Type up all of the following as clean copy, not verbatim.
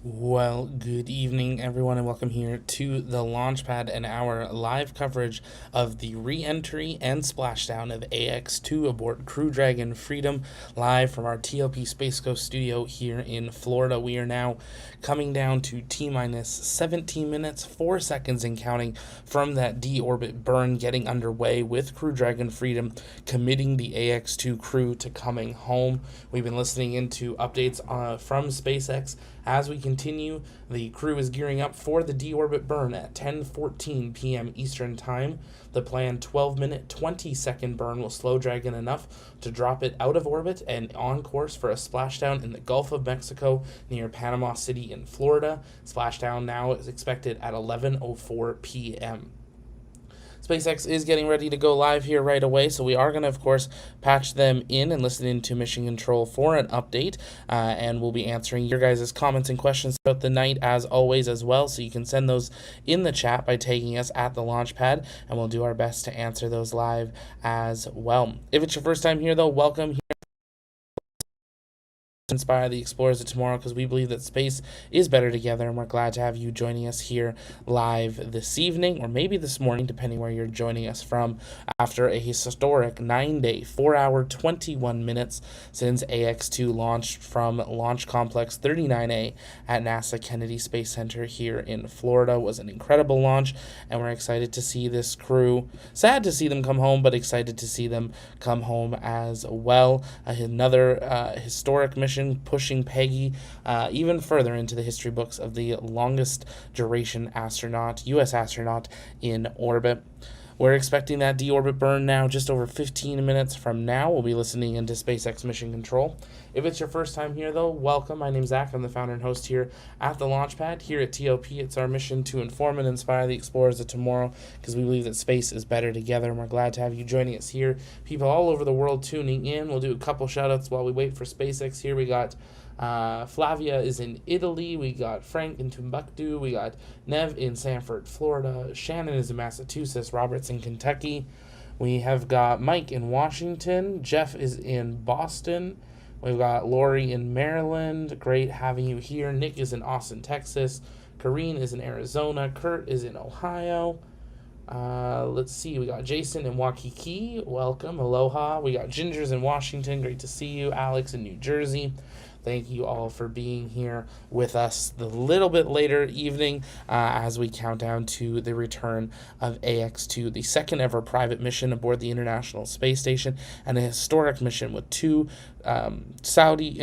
Well, good evening, everyone, and welcome here to the Launchpad and our live coverage of the re-entry and splashdown of AX-2 aboard Crew Dragon Freedom, live from our TLP Space Coast studio here in Florida. We are now coming down to T-minus 17 minutes, 4 seconds and counting from that deorbit burn getting underway with Crew Dragon Freedom, committing the AX-2 crew to coming home. We've been listening into updates from SpaceX. As we continue, the crew is gearing up for the deorbit burn at 10:14 p.m. Eastern Time. The planned 12-minute, 20-second burn will slow Dragon enough to drop it out of orbit and on course for a splashdown in the Gulf of Mexico near Panama City in Florida. Splashdown now is expected at 11:04 p.m. SpaceX is getting ready to go live here right away, so we are going to, of course, patch them in and listen into Mission Control for an update, and we'll be answering your guys' comments and questions throughout the night, as always, as well, so you can send those in the chat by tagging us at the Launchpad, and we'll do our best to answer those live as well. If it's your first time here, though, welcome. Inspire the explorers of tomorrow, because we believe that space is better together, and we're glad to have you joining us here live this evening, or maybe this morning, depending where you're joining us from, after a historic 9-day, 4-hour, 21 minutes since AX-2 launched from Launch Complex 39A at NASA Kennedy Space Center here in Florida. It was an incredible launch, and we're excited to see this crew. Sad to see them come home, but excited to see them come home as well. Another historic mission, pushing Peggy even further into the history books of the longest duration astronaut, U.S. astronaut in orbit. We're expecting that deorbit burn now just over 15 minutes from now. We'll be listening into SpaceX Mission Control. If it's your first time here, though, welcome. My name's Zach. I'm the founder and host here at the Launchpad. Here at TLP, it's our mission to inform and inspire the explorers of tomorrow, because we believe that space is better together, and we're glad to have you joining us here. People all over the world tuning in. We'll do a couple shout-outs while we wait for SpaceX here. We got Flavia is in Italy. We got Frank in Timbuktu. We got Nev in Sanford, Florida. Shannon is in Massachusetts. Robert's in Kentucky. We have got Mike in Washington. Jeff is in Boston. We've got Lori in Maryland. Great having you here. Nick is in Austin, Texas. Kareen is in Arizona. Kurt is in Ohio. Let's see. We got Jason in Waikiki. Welcome. Aloha. We got Ginger's in Washington. Great to see you. Alex in New Jersey. Thank you all for being here with us the little bit later evening as we count down to the return of AX-2, the second ever private mission aboard the International Space Station, and a historic mission with two Saudi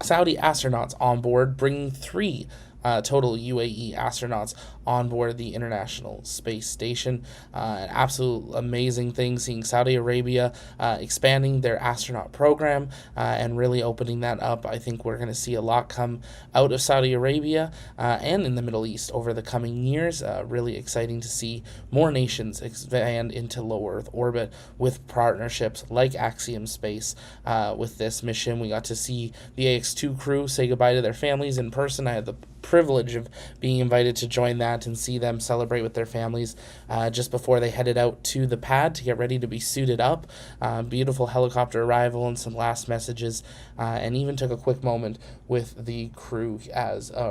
astronauts on board, bringing three total UAE astronauts on board the International Space Station. An absolute amazing thing, seeing Saudi Arabia expanding their astronaut program and really opening that up. I think we're going to see a lot come out of Saudi Arabia and in the Middle East over the coming years. Really exciting to see more nations expand into low Earth orbit with partnerships like Axiom Space. With this mission, we got to see the AX-2 crew say goodbye to their families in person. I had the privilege of being invited to join that and see them celebrate with their families just before they headed out to the pad to get ready to be suited up. Beautiful helicopter arrival and some last messages, and even took a quick moment with the crew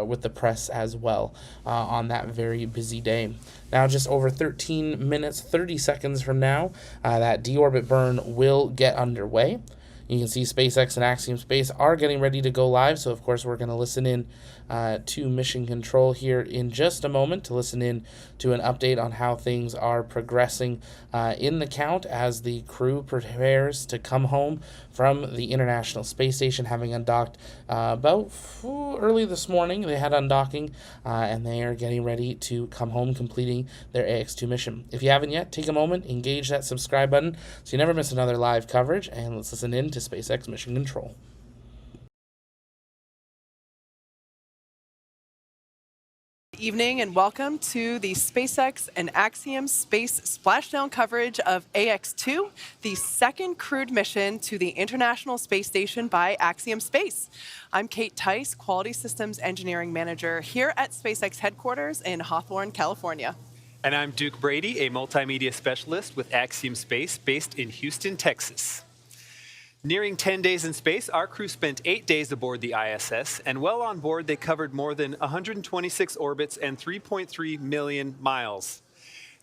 with the press as well on that very busy day. Now, just over 13 minutes, 30 seconds from now, that deorbit burn will get underway. You can see SpaceX and Axiom Space are getting ready to go live, so of course we're going to listen in to Mission Control here in just a moment to listen in to an update on how things are progressing in the count as the crew prepares to come home from the International Space Station, having undocked about early this morning. They had undocking, and they are getting ready to come home, completing their AX-2 mission. If you haven't yet, take a moment, engage that subscribe button so you never miss another live coverage, and let's listen in to SpaceX Mission Control. Evening and welcome to the SpaceX and Axiom Space Splashdown coverage of AX-2, the second crewed mission to the International Space Station by Axiom Space. I'm Kate Tice, Quality Systems Engineering Manager here at SpaceX headquarters in Hawthorne, California. And I'm Duke Brady, a multimedia specialist with Axiom Space based in Houston, Texas. Nearing 10 days in space, our crew spent 8 days aboard the ISS, and while on board, they covered more than 126 orbits and 3.3 million miles.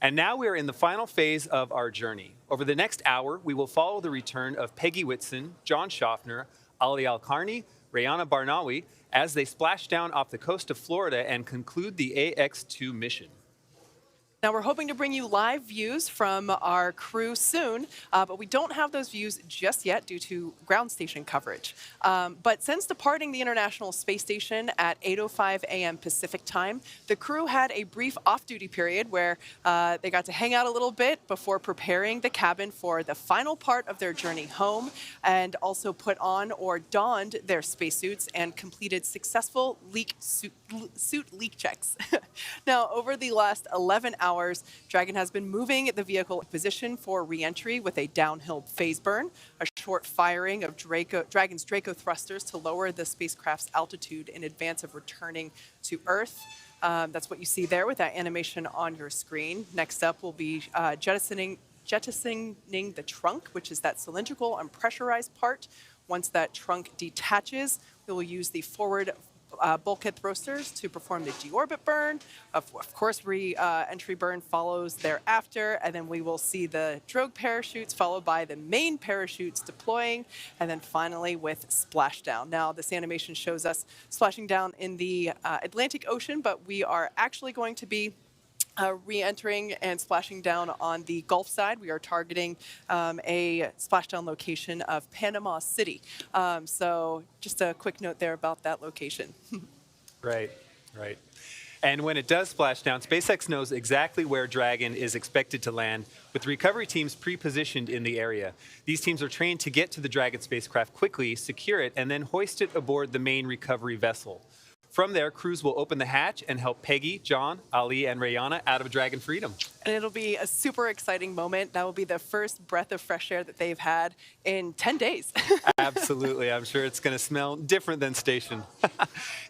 And now we are in the final phase of our journey. Over the next hour, we will follow the return of Peggy Whitson, John Schaffner, Ali Al-Karni, Rayana Barnawi, as they splash down off the coast of Florida and conclude the AX-2 mission. Now, we're hoping to bring you live views from our crew soon, but we don't have those views just yet due to ground station coverage. But since departing the International Space Station at 8:05 a.m. Pacific time, the crew had a brief off-duty period where they got to hang out a little bit before preparing the cabin for the final part of their journey home, and also put on or donned their spacesuits and completed successful suit leak checks. Now, over the last 11 hours, Dragon has been moving the vehicle in position for re-entry with a downhill phase burn, a short firing of Dragon's Draco thrusters to lower the spacecraft's altitude in advance of returning to Earth. That's what you see there with that animation on your screen. Next up will be jettisoning the trunk, which is that cylindrical unpressurized part. Once that trunk detaches, we will use the forward bulkhead thrusters to perform the deorbit burn. Of course, re-entry burn follows thereafter, and then we will see the drogue parachutes followed by the main parachutes deploying, and then finally with splashdown. Now, this animation shows us splashing down in the Atlantic Ocean, but we are actually going to be re-entering and splashing down on the Gulf side. We are targeting a splashdown location of Panama City. So just a quick note there about that location. Right. And when it does splash down, SpaceX knows exactly where Dragon is expected to land, with recovery teams pre-positioned in the area. These teams are trained to get to the Dragon spacecraft quickly, secure it, and then hoist it aboard the main recovery vessel. From there, crews will open the hatch and help Peggy, John, Ali, and Rayana out of Dragon Freedom. And it'll be a super exciting moment. That will be the first breath of fresh air that they've had in 10 days. Absolutely. I'm sure it's going to smell different than station.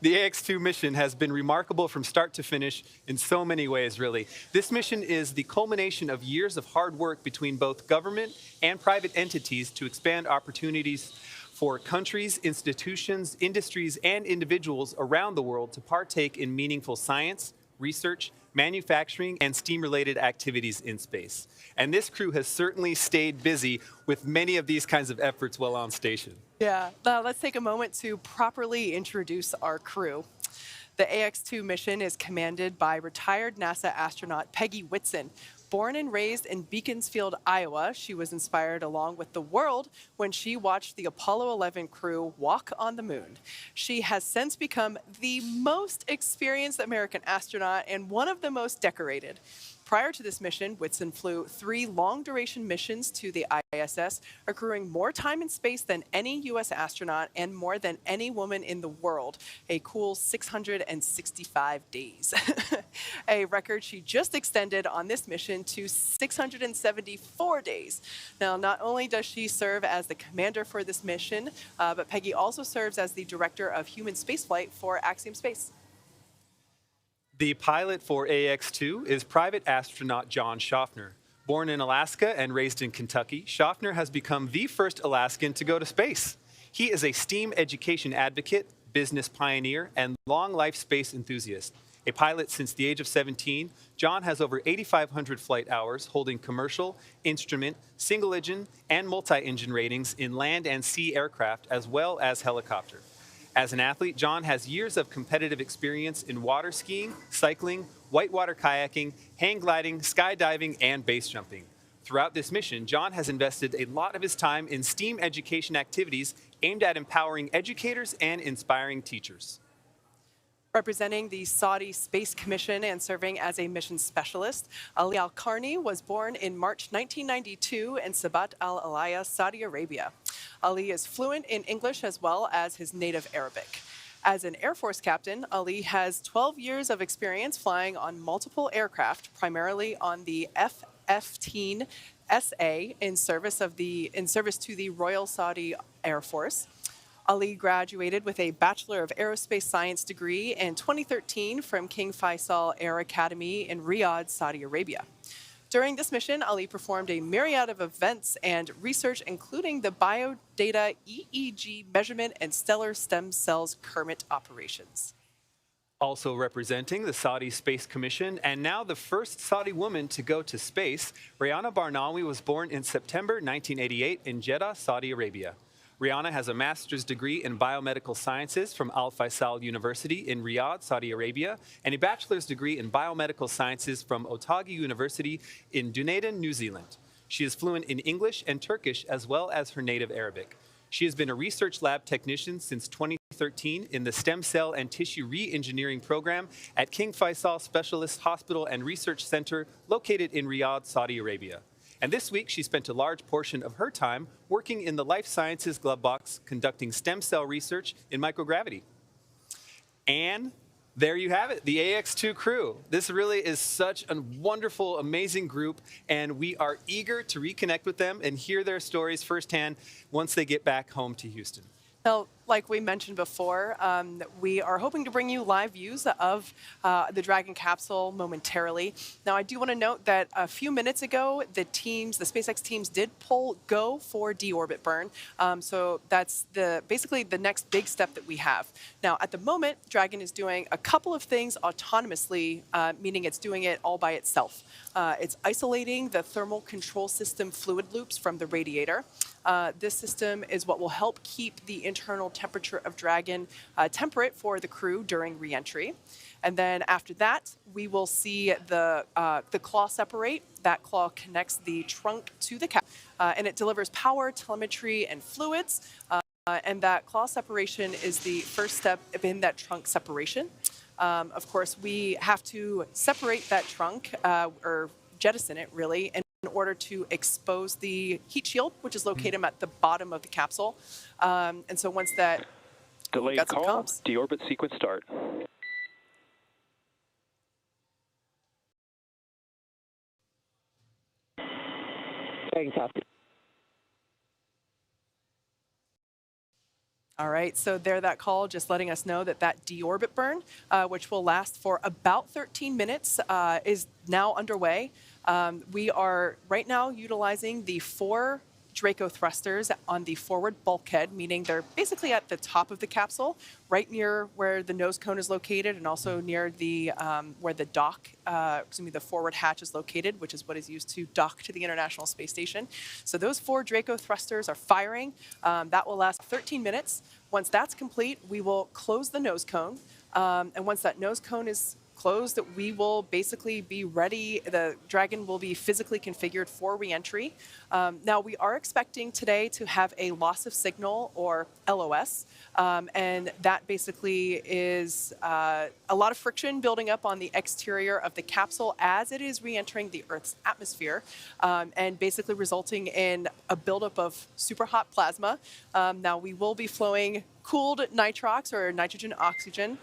The AX-2 mission has been remarkable from start to finish in so many ways, really. This mission is the culmination of years of hard work between both government and private entities to expand opportunities for countries, institutions, industries, and individuals around the world to partake in meaningful science, research, manufacturing, and STEAM-related activities in space. And this crew has certainly stayed busy with many of these kinds of efforts while on station. Yeah, let's take a moment to properly introduce our crew. The AX-2 mission is commanded by retired NASA astronaut Peggy Whitson. Born and raised in Beaconsfield, Iowa, she was inspired along with the world when she watched the Apollo 11 crew walk on the moon. She has since become the most experienced American astronaut and one of the most decorated. Prior to this mission, Whitson flew 3 long-duration missions to the ISS, accruing more time in space than any U.S. astronaut and more than any woman in the world, a cool 665 days. A record she just extended on this mission to 674 days. Now, not only does she serve as the commander for this mission, but Peggy also serves as the director of human spaceflight for Axiom Space. The pilot for AX-2 is private astronaut John Schaffner. Born in Alaska and raised in Kentucky, Schaffner has become the first Alaskan to go to space. He is a STEAM education advocate, business pioneer, and long-life space enthusiast. A pilot since the age of 17, John has over 8,500 flight hours, holding commercial, instrument, single-engine, and multi-engine ratings in land and sea aircraft, as well as helicopter. As an athlete, John has years of competitive experience in water skiing, cycling, whitewater kayaking, hang gliding, skydiving, and base jumping. Throughout this mission, John has invested a lot of his time in STEAM education activities aimed at empowering educators and inspiring teachers. Representing the Saudi Space Commission and serving as a mission specialist, Ali Al-Karni was born in March 1992 in Sabat al-Alaya, Saudi Arabia. Ali is fluent in English as well as his native Arabic. As an Air Force captain, Ali has 12 years of experience flying on multiple aircraft, primarily on the F-15 SA in service to the Royal Saudi Air Force. Ali graduated with a Bachelor of Aerospace Science degree in 2013 from King Faisal Air Academy in Riyadh, Saudi Arabia. During this mission, Ali performed a myriad of events and research, including the biodata EEG measurement and stellar stem cells Kermit operations. Also representing the Saudi Space Commission, and now the first Saudi woman to go to space, Rihanna Barnawi was born in September 1988 in Jeddah, Saudi Arabia. Rihanna has a master's degree in biomedical sciences from Al Faisal University in Riyadh, Saudi Arabia, and a bachelor's degree in biomedical sciences from Otago University in Dunedin, New Zealand. She is fluent in English and Turkish as well as her native Arabic. She has been a research lab technician since 2013 in the Stem Cell and Tissue Re-Engineering Program at King Faisal Specialist Hospital and Research Center located in Riyadh, Saudi Arabia. And this week, she spent a large portion of her time working in the Life Sciences Glove Box, conducting stem cell research in microgravity. And there you have it, the AX-2 crew. This really is such a wonderful, amazing group, and we are eager to reconnect with them and hear their stories firsthand once they get back home to Houston. Now, like we mentioned before, we are hoping to bring you live views of the Dragon capsule momentarily. Now, I do want to note that a few minutes ago, the SpaceX teams did pull go for deorbit burn. So that's basically the next big step that we have. Now, at the moment, Dragon is doing a couple of things autonomously, meaning it's doing it all by itself. It's isolating the thermal control system fluid loops from the radiator. This system is what will help keep the internal temperature of Dragon temperate for the crew during reentry. And then after that, we will see the claw separate. That claw connects the trunk to the cap, and it delivers power, telemetry, and fluids. And that claw separation is the first step in that trunk separation. Of course, we have to separate that trunk, or jettison it, really, in order to expose the heat shield, which is located at the bottom of the capsule. And so once that... Delayed call, deorbit sequence start. All right, so there that call, just letting us know that that deorbit burn, which will last for about 13 minutes, is now underway. We are right now utilizing the 4 Draco thrusters on the forward bulkhead, meaning they're basically at the top of the capsule, right near where the nose cone is located, and also near the where the the forward hatch is located, which is what is used to dock to the International Space Station. So those 4 Draco thrusters are firing. That will last 13 minutes. Once that's complete, we will close the nose cone. And once that nose cone is closed, we will basically be ready. The Dragon will be physically configured for reentry. Now, we are expecting today to have a loss of signal, or LOS, and that basically is a lot of friction building up on the exterior of the capsule as it is reentering the Earth's atmosphere, and basically resulting in a buildup of super hot plasma. Now, we will be flowing cooled nitrox, or nitrogen oxygen.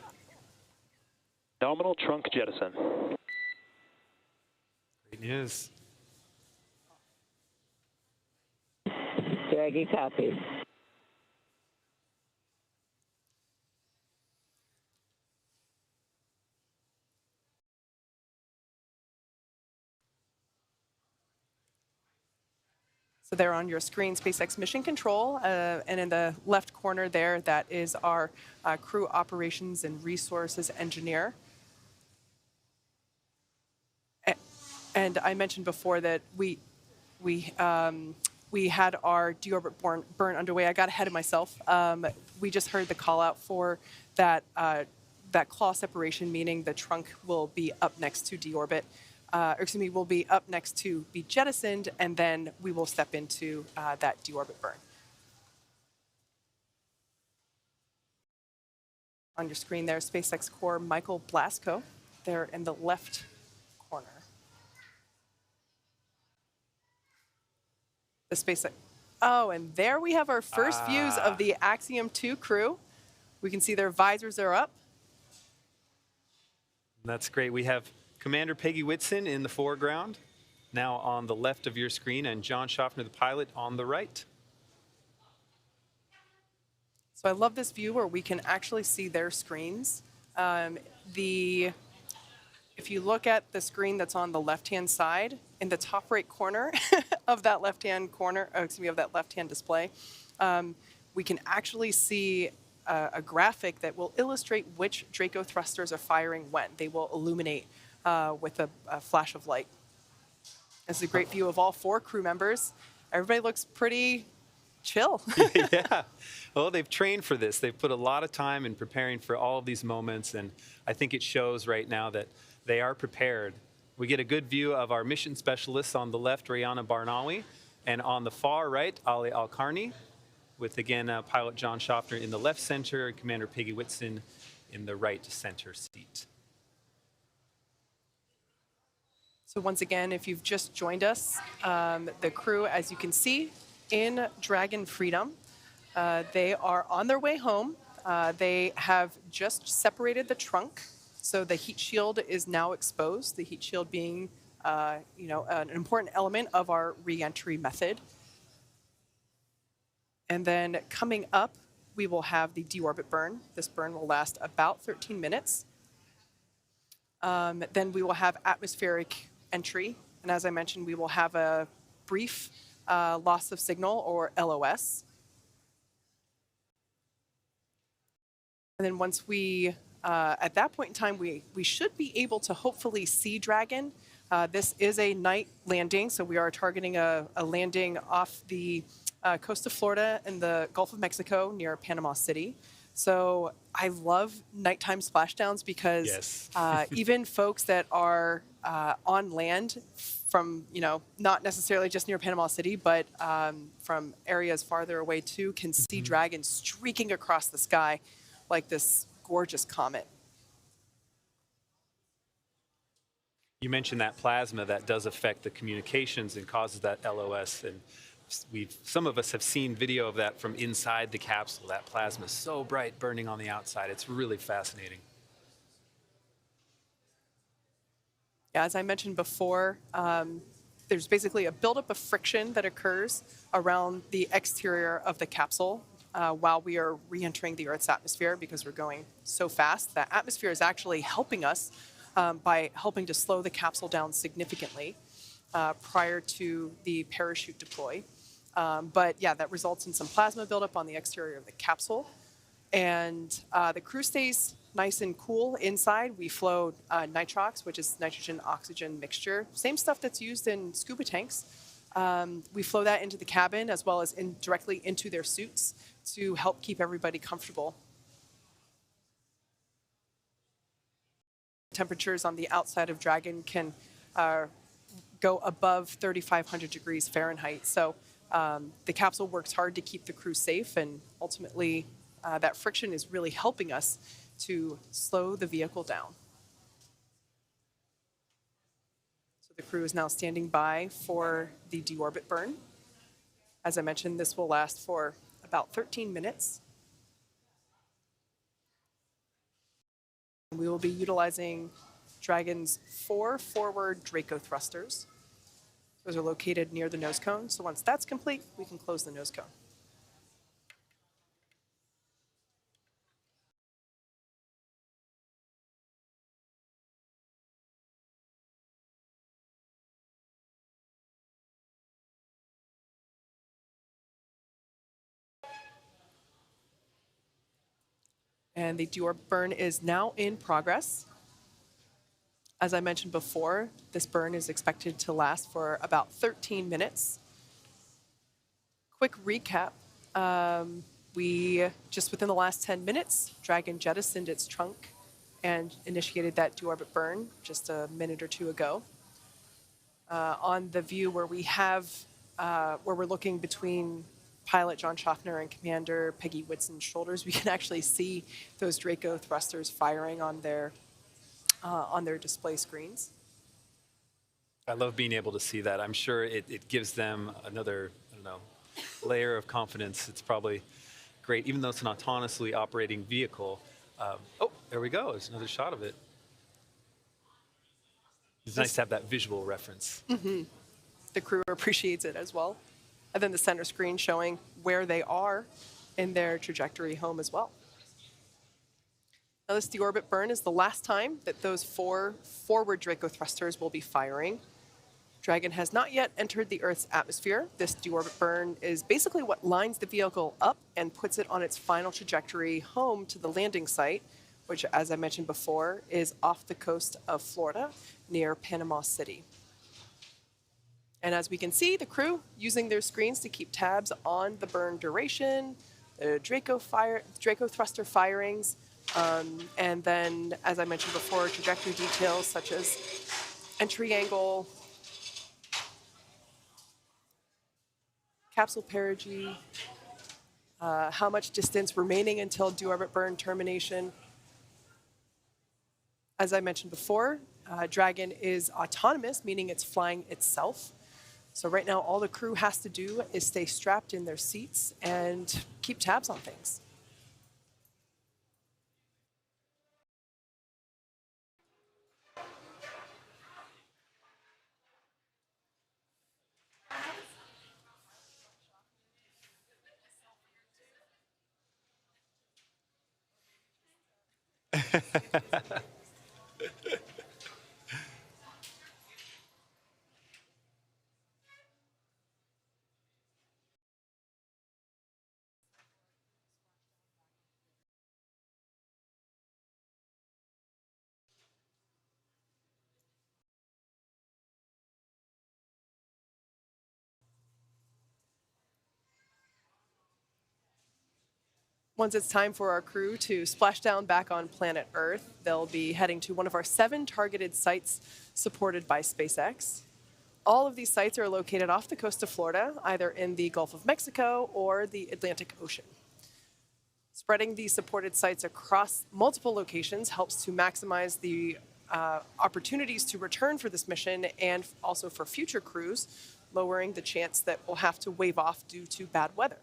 Nominal trunk jettison. Great news. Dragon copy. So there on your screen, SpaceX Mission Control, and in the left corner there, that is our crew operations and resources engineer. And I mentioned before that we had our deorbit burn underway. I got ahead of myself. We just heard the call out for that claw separation, meaning the trunk will be up next to deorbit. Will be up next to be jettisoned, and then we will step into that deorbit burn. On your screen there, SpaceX Core Michael Blasco, there in the left corner. The SpaceX. Oh, and there we have our first views of the Axiom 2 crew. We can see their visors are up. That's great. We have Commander Peggy Whitson in the foreground, now on the left of your screen, and John Schaffner, the pilot, on the right. So I love this view where we can actually see their screens. If you look at the screen that's on the left-hand side, in the top right corner of that left-hand display, we can actually see a graphic that will illustrate which Draco thrusters are firing when. They will illuminate with a flash of light. This is a great view of all 4 crew members. Everybody looks pretty chill. Yeah. Well, they've trained for this. They've put a lot of time in preparing for all of these moments, and I think it shows right now that they are prepared. We get a good view of our mission specialists on the left, Rayana Barnawi, and on the far right, Ali Al-Karni, with, again, pilot John Schaffner in the left center and Commander Peggy Whitson in the right center seat. So once again, if you've just joined us, the crew, as you can see, in Dragon Freedom, they are on their way home. They have just separated the trunk, so the heat shield is now exposed, the heat shield being an important element of our re-entry method. And then coming up, we will have the deorbit burn. This burn will last about 13 minutes. Then we will have atmospheric entry. And as I mentioned, we will have a brief loss of signal, or LOS. And then once we, at that point in time, we should be able to hopefully see Dragon. This is a night landing, so we are targeting a landing off the coast of Florida in the Gulf of Mexico near Panama City. So I love nighttime splashdowns because Yes. even folks that are on land from, not necessarily just near Panama City, but from areas farther away too, can see Dragon streaking across the sky like this gorgeous comet. You mentioned that plasma that does affect the communications and causes that LOS, and some of us have seen video of that from inside the capsule. That plasma is so bright burning on the outside. It's really fascinating. Yeah, as I mentioned before, there's basically a buildup of friction that occurs around the exterior of the capsule while we are re-entering the Earth's atmosphere because we're going so fast. That atmosphere is actually helping us by helping to slow the capsule down significantly prior to the parachute deploy. But yeah, that results in some plasma buildup on the exterior of the capsule. And the crew stays nice and cool inside. We flow nitrox, which is nitrogen-oxygen mixture. Same stuff that's used in scuba tanks. We flow that into the cabin as well as directly into their suits to help keep everybody comfortable. Temperatures on the outside of Dragon can go above 3,500 degrees Fahrenheit. So the capsule works hard to keep the crew safe, and ultimately that friction is really helping us to slow the vehicle down. So the crew is now standing by for the deorbit burn. As I mentioned, this will last for about 13 minutes. We will be utilizing Dragon's 4 forward Draco thrusters. Those are located near the nose cone. So once that's complete, we can close the nose cone. And the deorbit burn is now in progress. As I mentioned before, this burn is expected to last for about 13 minutes. Quick recap. We, just within the last 10 minutes, Dragon jettisoned its trunk and initiated that deorbit burn just a minute or two ago. On the view where we have, where we're looking between pilot John Schaffner and Commander Peggy Whitson's shoulders, we can actually see those Draco thrusters firing on their display screens. I love being able to see that. I'm sure it gives them another, layer of confidence. It's probably great, even though it's an autonomously operating vehicle. Oh, there we go. There's another shot of it. It's nice to have that visual reference. Mm-hmm. The crew appreciates it as well. And then the center screen showing where they are in their trajectory home as well. Now, this deorbit burn is the last time that those 4 forward Draco thrusters will be firing. Dragon has not yet entered the Earth's atmosphere. This deorbit burn is basically what lines the vehicle up and puts it on its final trajectory home to the landing site, which, as I mentioned before, is off the coast of Florida near Panama City. And as we can see, the crew using their screens to keep tabs on the burn duration, the Draco thruster firings, and then, as I mentioned before, trajectory details such as entry angle, capsule perigee, how much distance remaining until deorbit burn termination. As I mentioned before, Dragon is autonomous, meaning it's flying itself. So right now, all the crew has to do is stay strapped in their seats and keep tabs on things. Once it's time for our crew to splash down back on planet Earth, they'll be heading to one of our 7 targeted sites supported by SpaceX. All of these sites are located off the coast of Florida, either in the Gulf of Mexico or the Atlantic Ocean. Spreading these supported sites across multiple locations helps to maximize the opportunities to return for this mission and also for future crews, lowering the chance that we'll have to wave off due to bad weather.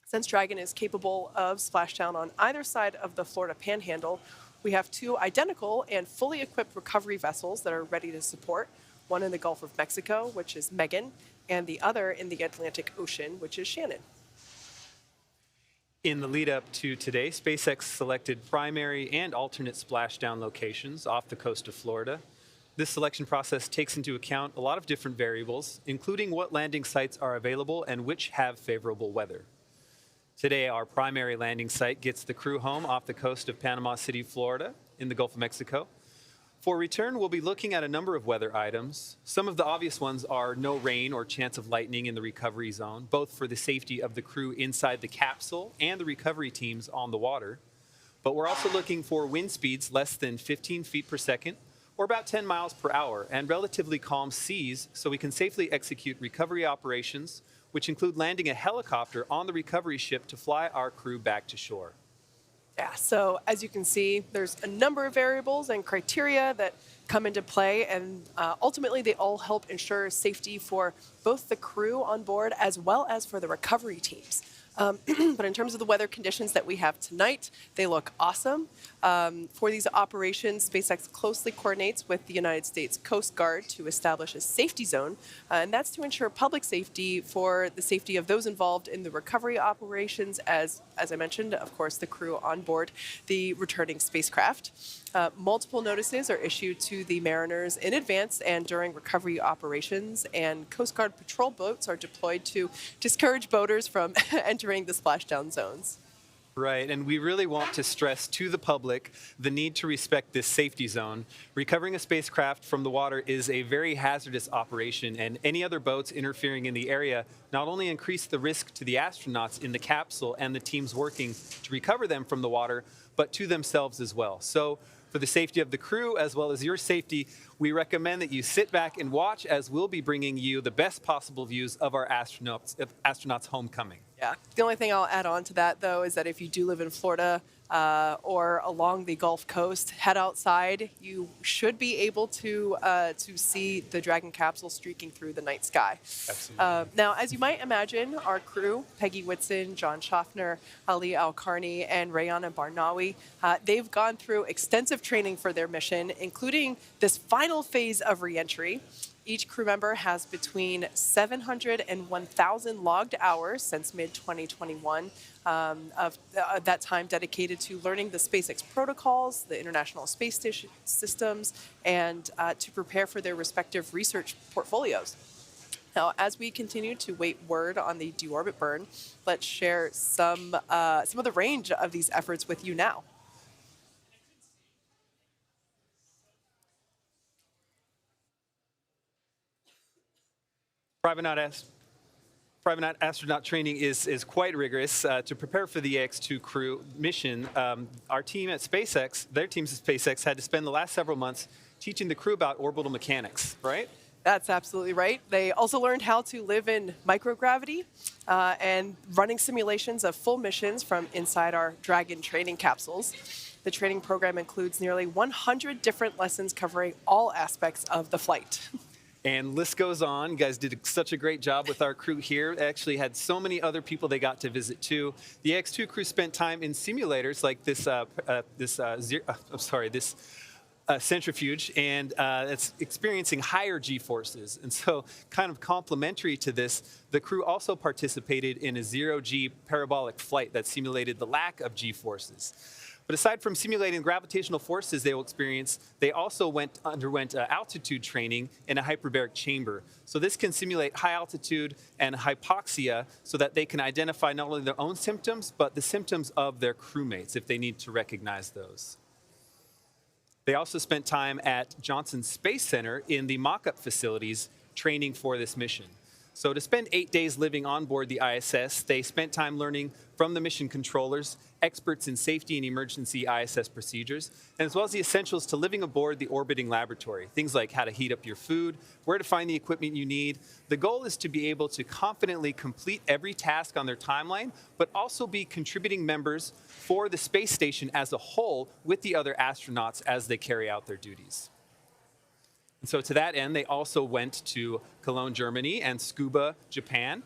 Since Dragon is capable of splashdown on either side of the Florida Panhandle, we have 2 identical and fully equipped recovery vessels that are ready to support, one in the Gulf of Mexico, which is Megan, and the other in the Atlantic Ocean, which is Shannon. In the lead up to today, SpaceX selected primary and alternate splashdown locations off the coast of Florida. This selection process takes into account a lot of different variables, including what landing sites are available and which have favorable weather. Today, our primary landing site gets the crew home off the coast of Panama City, Florida, in the Gulf of Mexico. For return, we'll be looking at a number of weather items. Some of the obvious ones are no rain or chance of lightning in the recovery zone, both for the safety of the crew inside the capsule and the recovery teams on the water. But we're also looking for wind speeds less than 15 feet per second, or about 10 miles per hour, and relatively calm seas so we can safely execute recovery operations, which include landing a helicopter on the recovery ship to fly our crew back to shore. Yeah, so as you can see, there's a number of variables and criteria that come into play, and ultimately they all help ensure safety for both the crew on board as well as for the recovery teams. But in terms of the weather conditions that we have tonight, they look awesome. For these operations, SpaceX closely coordinates with the United States Coast Guard to establish a safety zone, and that's to ensure public safety for the safety of those involved in the recovery operations, as I mentioned, of course, the crew on board the returning spacecraft. Multiple notices are issued to the mariners in advance and during recovery operations, and Coast Guard patrol boats are deployed to discourage boaters from entering the splashdown zones. Right, and we really want to stress to the public the need to respect this safety zone. Recovering a spacecraft from the water is a very hazardous operation, and any other boats interfering in the area not only increase the risk to the astronauts in the capsule and the teams working to recover them from the water, but to themselves as well. So, for the safety of the crew as well as your safety, we recommend that you sit back and watch as we'll be bringing you the best possible views of our astronauts' homecoming. Yeah. The only thing I'll add on to that, though, is that if you do live in Florida or along the Gulf Coast, head outside. You should be able to see the Dragon capsule streaking through the night sky. Absolutely. Now, as you might imagine, our crew, Peggy Whitson, John Schaffner, Ali Al-Karni, and Rayana Barnawi, they've gone through extensive training for their mission, including this final phase of reentry. each crew member has between 700 and 1,000 logged hours since mid-2021 of that time dedicated to learning the SpaceX protocols, the International Space Station systems, and to prepare for their respective research portfolios. Now, as we continue to wait word on the deorbit burn, let's share some of the range of these efforts with you now. Private astronaut training is quite rigorous. To prepare for the AX-2 crew mission, our team at SpaceX, their teams at SpaceX, had to spend the last several months teaching the crew about orbital mechanics, right? That's absolutely right. They also learned how to live in microgravity and running simulations of full missions from inside our Dragon training capsules. The training program includes nearly 100 different lessons covering all aspects of the flight. And list goes on. You guys did such a great job with our crew here. They actually had so many other people they got to visit too. The AX-2 crew spent time in simulators like this centrifuge, and it's experiencing higher G-forces. And so kind of complementary to this, the crew also participated in a zero-G parabolic flight that simulated the lack of G-forces. But aside from simulating gravitational forces they will experience, they also underwent altitude training in a hyperbaric chamber. So this can simulate high altitude and hypoxia so that they can identify not only their own symptoms, but the symptoms of their crewmates if they need to recognize those. They also spent time at Johnson Space Center in the mock-up facilities training for this mission. So to spend 8 days living on board the ISS, they spent time learning from the mission controllers, experts in safety and emergency ISS procedures, and as well as the essentials to living aboard the orbiting laboratory. Things like how to heat up your food, where to find the equipment you need. The goal is to be able to confidently complete every task on their timeline, but also be contributing members for the space station as a whole with the other astronauts as they carry out their duties. And so to that end, they also went to Cologne, Germany, and Tsukuba, Japan.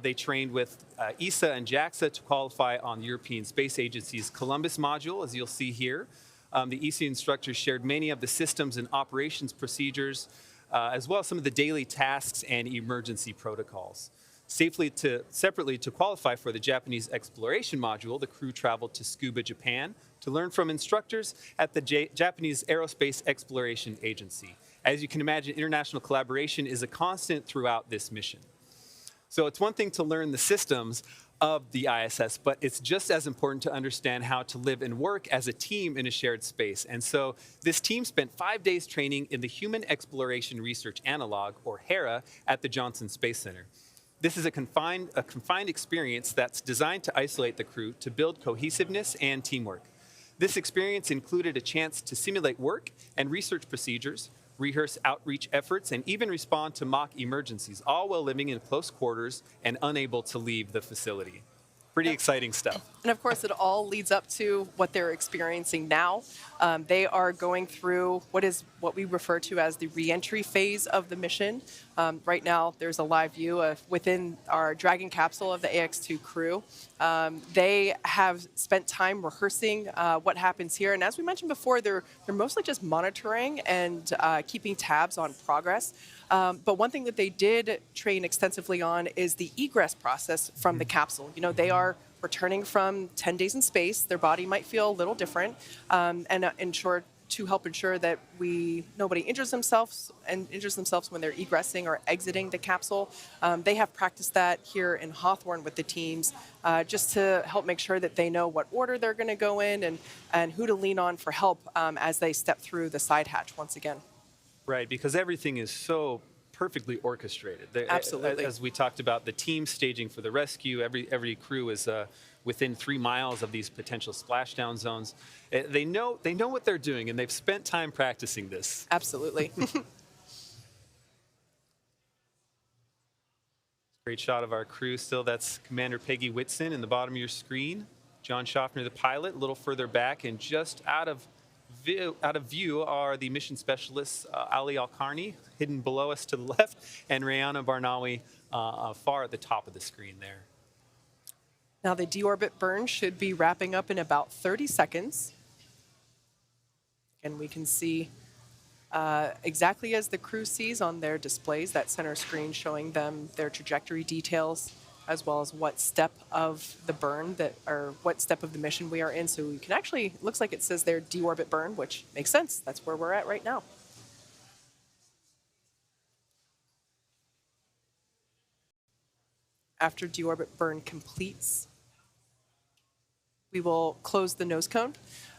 They trained with ESA and JAXA to qualify on the European Space Agency's Columbus module, as you'll see here. The ESA instructors shared many of the systems and operations procedures, as well as some of the daily tasks and emergency protocols. Separately to qualify for the Japanese exploration module, the crew traveled to Tsukuba, Japan, to learn from instructors at the Japanese Aerospace Exploration Agency. As you can imagine, international collaboration is a constant throughout this mission. So it's one thing to learn the systems of the ISS, but it's just as important to understand how to live and work as a team in a shared space. And so this team spent 5 days training in the Human Exploration Research Analog, or HERA, at the Johnson Space Center. This is a confined experience that's designed to isolate the crew to build cohesiveness and teamwork. This experience included a chance to simulate work and research procedures, rehearse outreach efforts, and even respond to mock emergencies, all while living in close quarters and unable to leave the facility. Pretty exciting stuff. And of course, it all leads up to what they're experiencing now. They are going through what we refer to as the reentry phase of the mission. Right now, there's a live view of within our Dragon capsule of the AX-2 crew. They have spent time rehearsing what happens here. And as we mentioned before, they're mostly just monitoring and keeping tabs on progress. But one thing that they did train extensively on is the egress process from the capsule. You know, they are returning from 10 days in space. Their body might feel a little different, and to help ensure that nobody injures themselves when they're egressing or exiting the capsule. They have practiced that here in Hawthorne with the teams, just to help make sure that they know what order they're going to go in and who to lean on for help as they step through the side hatch once again. Right, because everything is so perfectly orchestrated. Absolutely. As we talked about, the team staging for the rescue, every crew is within 3 miles of these potential splashdown zones. They know what they're doing, and they've spent time practicing this. Absolutely. Great shot of our crew still. That's Commander Peggy Whitson in the bottom of your screen. John Schaffner, the pilot, a little further back, and just out of view are the mission specialists, Ali Al-Karni, hidden below us to the left, and Rayana Barnawi far at the top of the screen there. Now the deorbit burn should be wrapping up in about 30 seconds. And we can see exactly as the crew sees on their displays, that center screen showing them their trajectory details, as well as what step of the burn or what step of the mission we are in. So we can actually, it looks like it says there deorbit burn, which makes sense. That's where we're at right now. After deorbit burn completes, we will close the nose cone.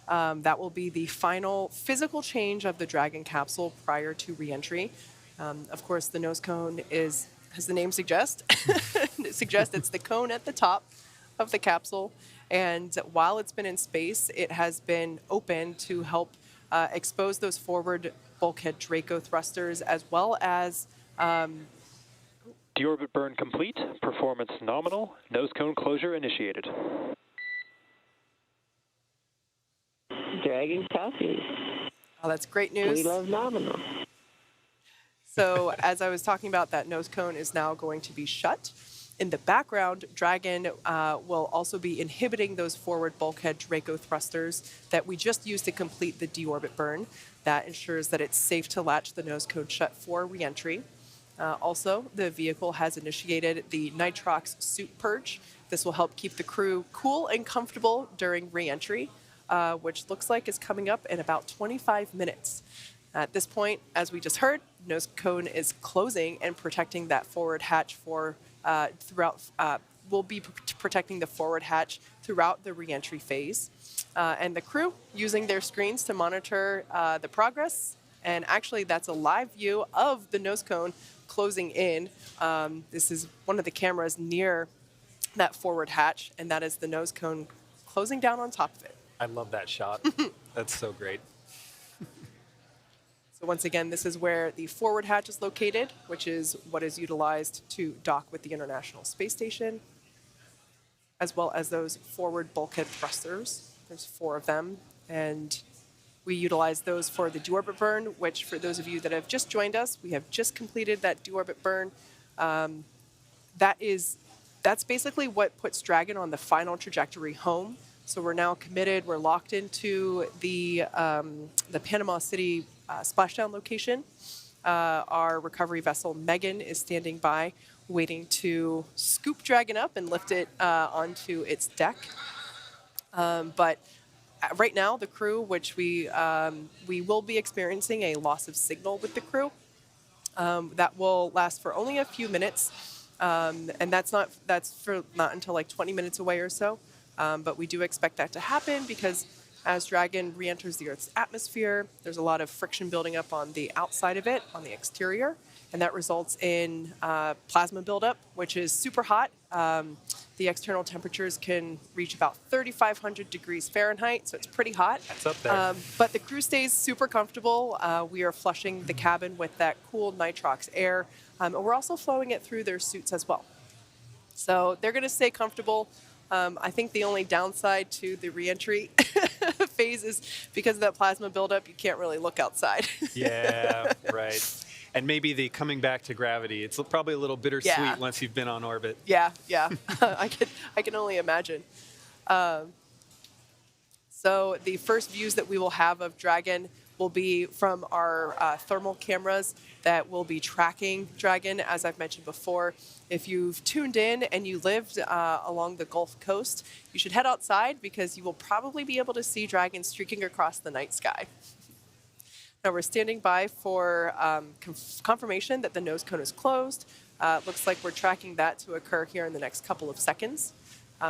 That will be the final physical change of the Dragon capsule prior to reentry. Of course, the nose cone is, as the name suggests, it suggests it's the cone at the top of the capsule. And while it's been in space, it has been open to help expose those forward bulkhead Draco thrusters, as well as Deorbit burn complete. Performance nominal. Nose cone closure initiated. Dragon copies. oh, that's great news. We love nominal. So as I was talking about, that nose cone is now going to be shut. In the background, Dragon will also be inhibiting those forward bulkhead Draco thrusters that we just used to complete the deorbit burn. That ensures that it's safe to latch the nose cone shut for reentry. Also, the vehicle has initiated the nitrox suit purge. This will help keep the crew cool and comfortable during reentry, which looks like is coming up in about 25 minutes. At this point, as we just heard, nose cone is closing and protecting that forward hatch for will be protecting the forward hatch throughout the reentry phase. And the crew using their screens to monitor the progress. And actually, that's a live view of the nose cone closing in. This is one of the cameras near that forward hatch, and that is the nose cone closing down on top of it. I love that shot. That's so great. So once again, this is where the forward hatch is located, which is what is utilized to dock with the International Space Station, as well as those forward bulkhead thrusters. There's 4 of them, and we utilize those for the deorbit burn, which for those of you that have just joined us, we have just completed that deorbit burn. That's basically what puts Dragon on the final trajectory home. So we're now committed. We're locked into the Panama City splashdown location. Our recovery vessel Megan is standing by, waiting to scoop Dragon up and lift it onto its deck. But right now, the crew, which we will be experiencing a loss of signal with the crew, that will last for only a few minutes, and that's not until like 20 minutes away or so. But we do expect that to happen because as Dragon re-enters the Earth's atmosphere, there's a lot of friction building up on the outside of it, on the exterior, and that results in plasma buildup, which is super hot. The external temperatures can reach about 3,500 degrees Fahrenheit, so it's pretty hot. That's up there. But the crew stays super comfortable. We are flushing the cabin with that cool nitrox air, and we're also flowing it through their suits as well. So they're going to stay comfortable. I think the only downside to the reentry phase is because of that plasma buildup, you can't really look outside. Yeah, right. And maybe the coming back to gravity. It's probably a little bittersweet once you've been on orbit. Yeah. I can only imagine. So the first views that we will have of Dragon will be from our thermal cameras that will be tracking Dragon, as I've mentioned before. If you've tuned in and you lived along the Gulf Coast, you should head outside because you will probably be able to see Dragon streaking across the night sky. Now we're standing by for confirmation that the nose cone is closed. Looks like we're tracking that to occur here in the next couple of seconds.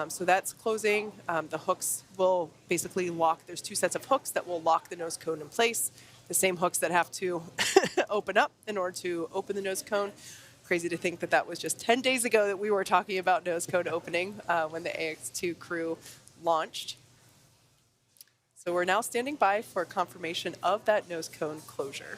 So that's closing. The hooks will basically lock. There's 2 sets of hooks that will lock the nose cone in place. The same hooks that have to open up in order to open the nose cone. Crazy to think that that was just 10 days ago that we were talking about nose cone opening when the AX-2 crew launched. So we're now standing by for confirmation of that nose cone closure.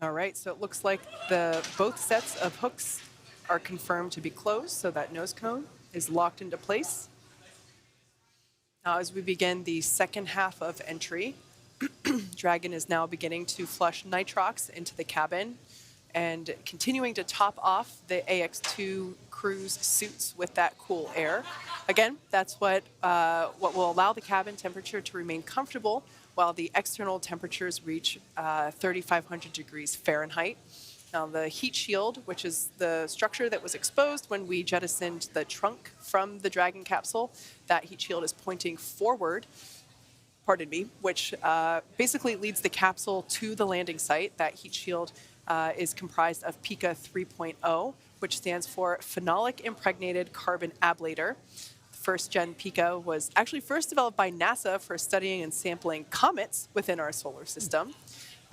All right, so it looks like both sets of hooks are confirmed to be closed, so that nose cone is locked into place. Now, as we begin the second half of entry, Dragon is now beginning to flush nitrox into the cabin and continuing to top off the AX-2 crew's suits with that cool air. Again, that's what will allow the cabin temperature to remain comfortable while the external temperatures reach 3,500 degrees Fahrenheit. Now, the heat shield, which is the structure that was exposed when we jettisoned the trunk from the Dragon capsule, that heat shield is pointing forward, which basically leads the capsule to the landing site. That heat shield is comprised of PICA 3.0, which stands for Phenolic Impregnated Carbon Ablator. First-gen PICA was actually first developed by NASA for studying and sampling comets within our solar system.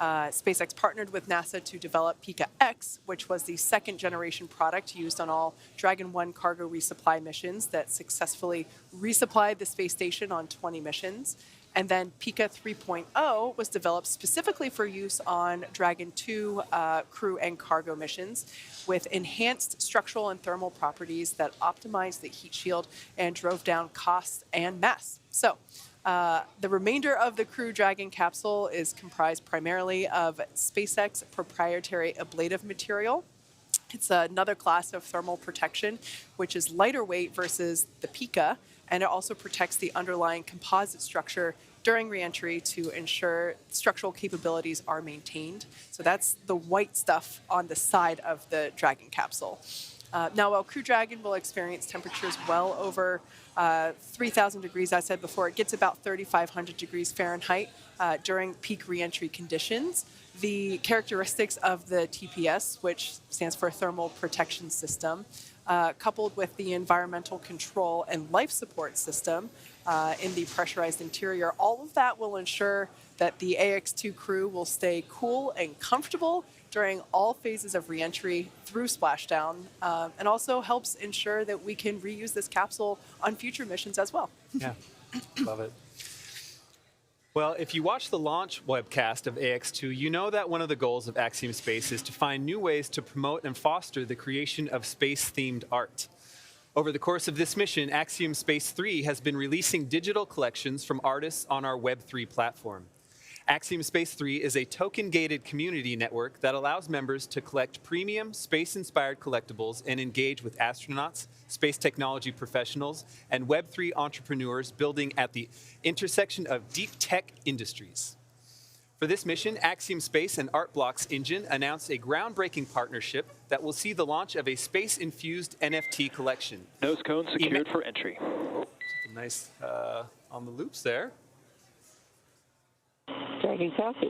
SpaceX partnered with NASA to develop PICA X, which was the second-generation product used on all Dragon 1 cargo resupply missions that successfully resupplied the space station on 20 missions. And then PICA 3.0 was developed specifically for use on Dragon 2 crew and cargo missions with enhanced structural and thermal properties that optimized the heat shield and drove down costs and mass. So the remainder of the Crew Dragon capsule is comprised primarily of SpaceX proprietary ablative material. It's another class of thermal protection, which is lighter weight versus the PICA, and it also protects the underlying composite structure during reentry to ensure structural capabilities are maintained. So that's the white stuff on the side of the Dragon capsule. Now, while Crew Dragon will experience temperatures well over 3,000 degrees, I said before, it gets about 3,500 degrees Fahrenheit during peak reentry conditions. The characteristics of the TPS, which stands for Thermal Protection System, coupled with the environmental control and life support system in the pressurized interior, all of that will ensure that the AX-2 crew will stay cool and comfortable during all phases of reentry through splashdown, and also helps ensure that we can reuse this capsule on future missions as well. Yeah, love it. Well, if you watch the launch webcast of AX-2, you know that one of the goals of Axiom Space is to find new ways to promote and foster the creation of space-themed art. Over the course of this mission, Axiom Space 3 has been releasing digital collections from artists on our Web3 platform. Axiom Space 3 is a token-gated community network that allows members to collect premium, space-inspired collectibles and engage with astronauts, space technology professionals, and Web3 entrepreneurs building at the intersection of deep tech industries. For this mission, Axiom Space and ArtBlocks Engine announced a groundbreaking partnership that will see the launch of a space-infused NFT collection. Nose cone secured for entry. Oh, nice on the loops there. Dragon copy.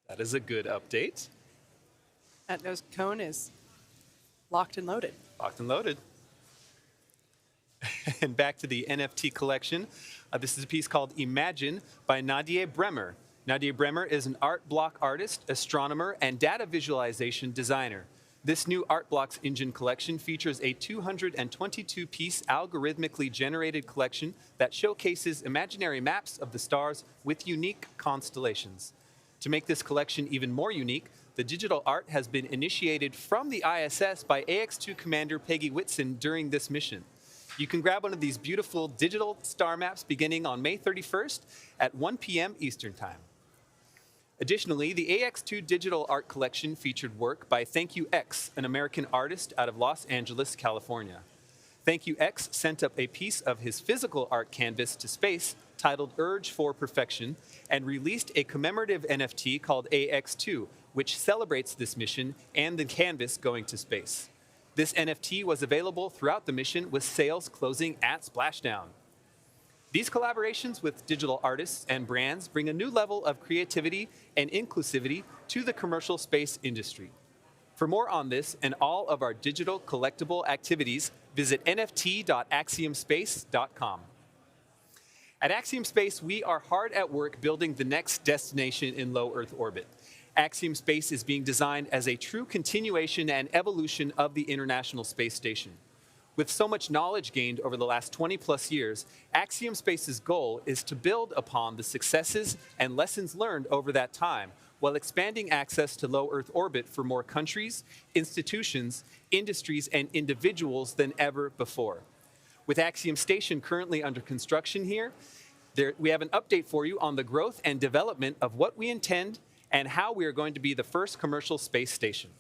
That is a good update. That nose cone is locked and loaded. Locked and loaded. And back to the NFT collection. This is a piece called Imagine by Nadia Bremer. Nadia Bremer is an art block artist, astronomer, and data visualization designer. This new ArtBlocks Engine collection features a 222-piece algorithmically generated collection that showcases imaginary maps of the stars with unique constellations. To make this collection even more unique, the digital art has been initiated from the ISS by AX-2 Commander Peggy Whitson during this mission. You can grab one of these beautiful digital star maps beginning on May 31st at 1 p.m. Eastern Time. Additionally, the AX-2 digital art collection featured work by Thank You X, an American artist out of Los Angeles, California. Thank You X sent up a piece of his physical art canvas to space titled Urge for Perfection and released a commemorative NFT called AX-2, which celebrates this mission and the canvas going to space. This NFT was available throughout the mission with sales closing at Splashdown. These collaborations with digital artists and brands bring a new level of creativity and inclusivity to the commercial space industry. For more on this and all of our digital collectible activities, visit nft.axiomspace.com. At Axiom Space, we are hard at work building the next destination in low Earth orbit. Axiom Space is being designed as a true continuation and evolution of the International Space Station. With so much knowledge gained over the last 20+ years, Axiom Space's goal is to build upon the successes and lessons learned over that time while expanding access to low Earth orbit for more countries, institutions, industries, and individuals than ever before. With Axiom Station currently under construction here, we have an update for you on the growth and development of what we intend and how we are going to be the first commercial space station.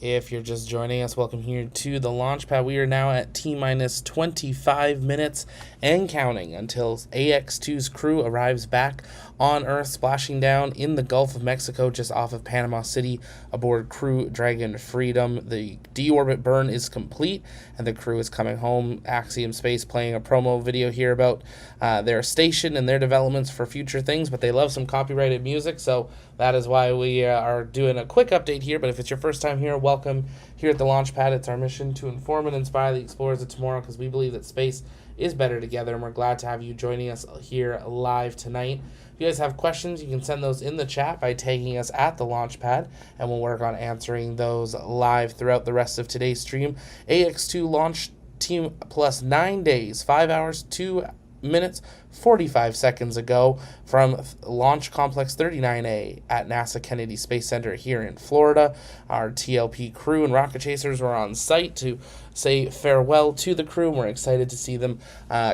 If you're just joining us, welcome here to the launch pad. We are now at T-minus 25 minutes and counting until AX-2's crew arrives back on Earth, splashing down in the Gulf of Mexico just off of Panama City aboard Crew Dragon Freedom. The deorbit burn is complete and the crew is coming home. Axiom Space playing a promo video here about their station and their developments for future things, but they love some copyrighted music, so that is why we are doing a quick update here. But if it's your first time here, welcome here at the launch pad. It's our mission to inform and inspire the explorers of tomorrow because we believe that space is better together, and we're glad to have you joining us here live tonight. If you guys have questions, you can send those in the chat by tagging us at the launch pad, and we'll work on answering those live throughout the rest of today's stream. AX-2 launch team plus 9 days, 5 hours, 2 minutes, 45 seconds ago from Launch Complex 39A at NASA Kennedy Space Center here in Florida. Our TLP crew and rocket chasers were on site to say farewell to the crew. We're excited to see them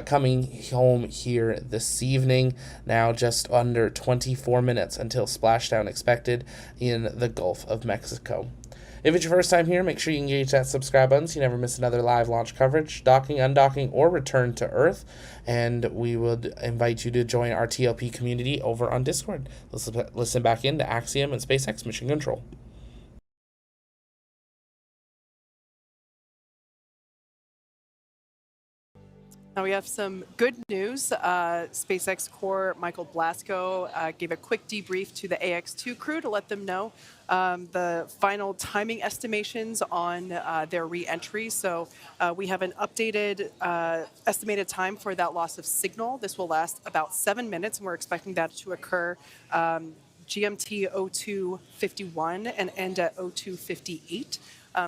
coming home here this evening. Now just under 24 minutes until splashdown expected in the Gulf of Mexico. If it's your first time here, make sure you engage that subscribe button so you never miss another live launch coverage, docking, undocking, or return to Earth. And we would invite you to join our TLP community over on Discord. Listen back in to Axiom and SpaceX Mission Control. Now we have some good news. SpaceX core Michael Blasco gave a quick debrief to the AX-2 crew to let them know the final timing estimations on their re-entry. So we have an updated estimated time for that loss of signal. This will last about 7 minutes, and we're expecting that to occur GMT 0251 and end at 0258.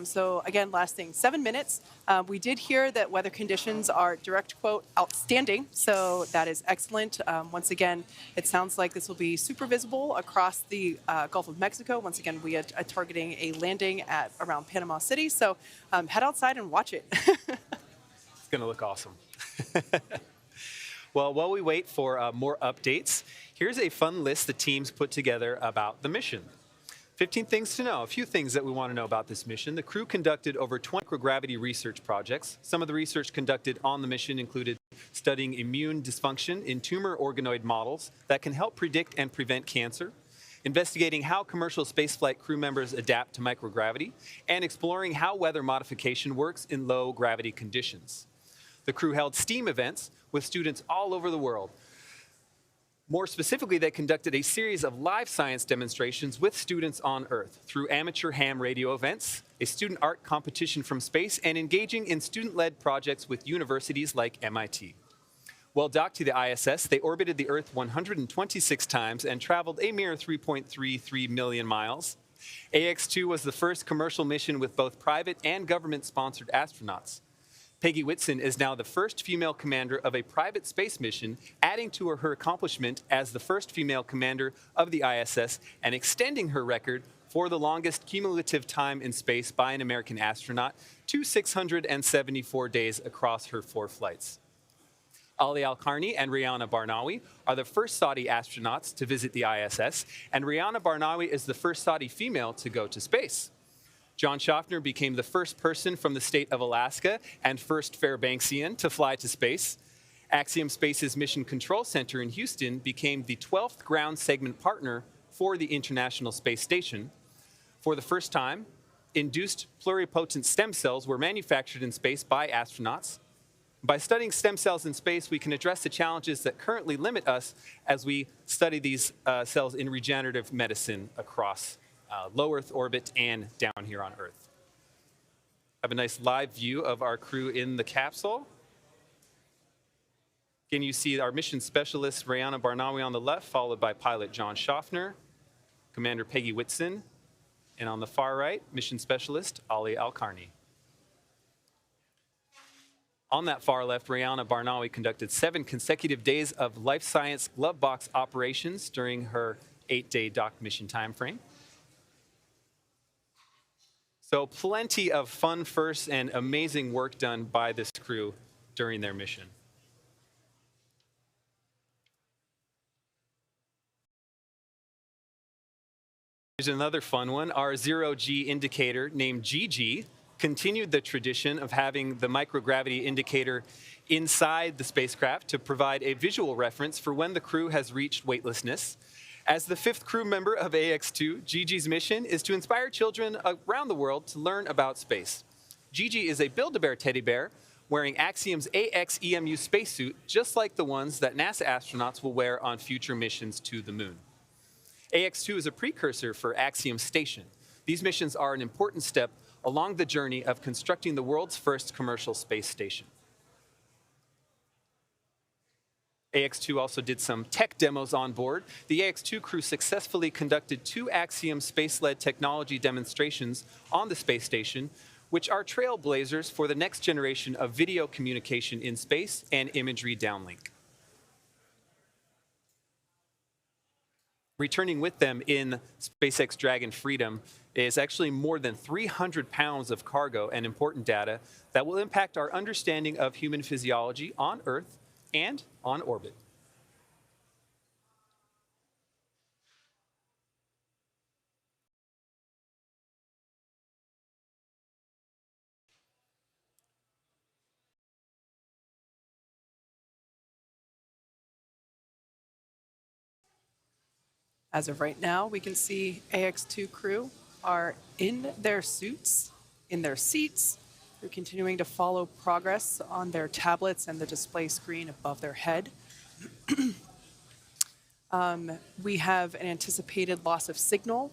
So again, lasting 7 minutes. We did hear that weather conditions are, direct quote, outstanding. So that is excellent. Once again, it sounds like this will be super visible across the Gulf of Mexico. Once again, we are targeting a landing at around Panama City. So head outside and watch it. It's going to look awesome. Well, while we wait for more updates, here's a fun list the teams put together about the mission. 15 things to know. A few things that we want to know about this mission. The crew conducted over 20 microgravity research projects. Some of the research conducted on the mission included studying immune dysfunction in tumor organoid models that can help predict and prevent cancer, investigating how commercial spaceflight crew members adapt to microgravity, and exploring how weather modification works in low gravity conditions. The crew held STEAM events with students all over the world. More specifically, they conducted a series of live science demonstrations with students on Earth through amateur ham radio events, a student art competition from space, and engaging in student-led projects with universities like MIT. While docked to the ISS, they orbited the Earth 126 times and traveled a mere 3.33 million miles. AX-2 was the first commercial mission with both private and government-sponsored astronauts. Peggy Whitson is now the first female commander of a private space mission, adding to her accomplishment as the first female commander of the ISS and extending her record for the longest cumulative time in space by an American astronaut to 674 days across her 4 flights. Ali Al-Qarni and Rihanna Barnawi are the first Saudi astronauts to visit the ISS, and Rihanna Barnawi is the first Saudi female to go to space. John Schaffner became the first person from the state of Alaska and first Fairbanksian to fly to space. Axiom Space's Mission Control Center in Houston became the 12th ground segment partner for the International Space Station. For the first time, induced pluripotent stem cells were manufactured in space by astronauts. By studying stem cells in space, we can address the challenges that currently limit us as we study these cells in regenerative medicine across low Earth orbit and down here on Earth. Have a nice live view of our crew in the capsule. Again, you see our mission specialist, Rihanna Barnawi, on the left, followed by pilot John Schaffner, Commander Peggy Whitson, and on the far right, mission specialist Ali Al-Qarni. On that far left, Rihanna Barnawi conducted 7 consecutive days of life science glove box operations during her 8-day docked mission time frame. So plenty of fun firsts and amazing work done by this crew during their mission. Here's another fun one. Our zero-G indicator, named GG, continued the tradition of having the microgravity indicator inside the spacecraft to provide a visual reference for when the crew has reached weightlessness. As the 5th crew member of AX-2, Gigi's mission is to inspire children around the world to learn about space. Gigi is a Build-A-Bear teddy bear wearing Axiom's AX-EMU spacesuit, just like the ones that NASA astronauts will wear on future missions to the moon. AX-2 is a precursor for Axiom Station. These missions are an important step along the journey of constructing the world's first commercial space station. AX-2 also did some tech demos on board. The AX-2 crew successfully conducted 2 Axiom space-led technology demonstrations on the space station, which are trailblazers for the next generation of video communication in space and imagery downlink. Returning with them in SpaceX Dragon Freedom is actually more than 300 pounds of cargo and important data that will impact our understanding of human physiology on Earth and on orbit. As of right now, we can see AX-2 crew are in their suits, in their seats. They're continuing to follow progress on their tablets and the display screen above their head. We have an anticipated loss of signal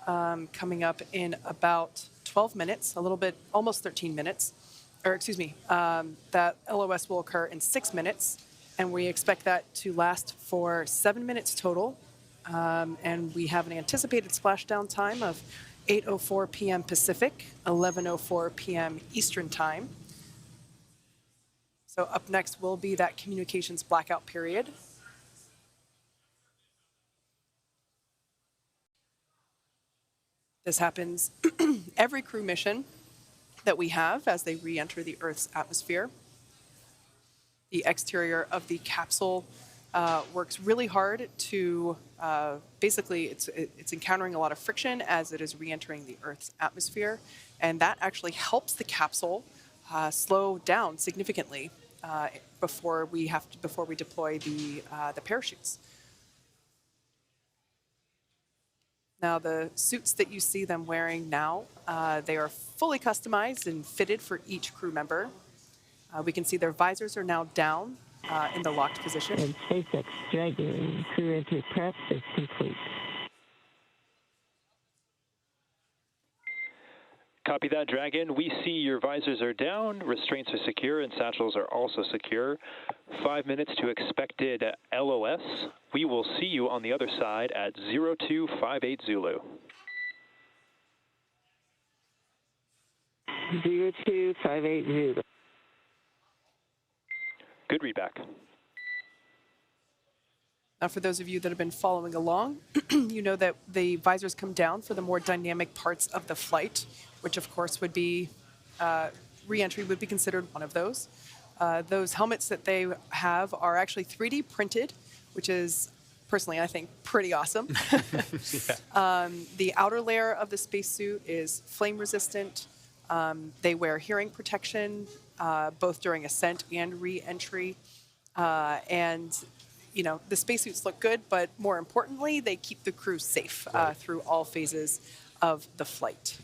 coming up in about 12 minutes, a little bit, almost 13 minutes. Or excuse me, that LOS will occur in 6 minutes, and we expect that to last for 7 minutes total. And we have an anticipated splashdown time of 8:04 p.m. Pacific, 11:04 p.m. Eastern Time. So up next will be that communications blackout period. This happens every crew mission that we have as they re-enter the Earth's atmosphere. The exterior of the capsule works really hard to, basically it's encountering a lot of friction as it is re-entering the Earth's atmosphere, and that actually helps the capsule slow down significantly before we deploy the parachutes. Now, the suits that you see them wearing now, they are fully customized and fitted for each crew member. We can see their visors are now down in the locked position. And SpaceX Dragon crew entry prep is complete. Copy that, Dragon. We see your visors are down, restraints are secure, and satchels are also secure. 5 minutes to expected LOS. We will see you on the other side at 0258 Zulu. 0258 Zulu. Good readback. Now, for those of you that have been following along, you know that the visors come down for the more dynamic parts of the flight, which of course would be, re-entry would be considered one of those. Those helmets that they have are actually 3D printed, which is, personally, I think, pretty awesome. The outer layer of the spacesuit is flame resistant. They wear hearing protection, both during ascent and re-entry. And you know, the spacesuits look good, but more importantly, they keep the crew safe through all phases of the flight.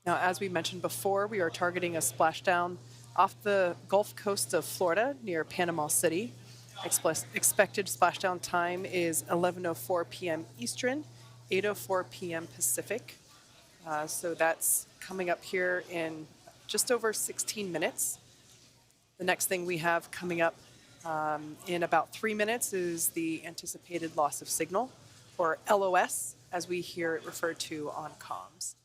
Now, as we mentioned before, we are targeting a splashdown off the Gulf Coast of Florida near Panama City. Expected splashdown time is 11:04 p.m. Eastern, 8:04 p.m. Pacific. So that's coming up here in just over 16 minutes. The next thing we have coming up in about 3 minutes is the anticipated loss of signal, or LOS, as we hear it referred to on comms.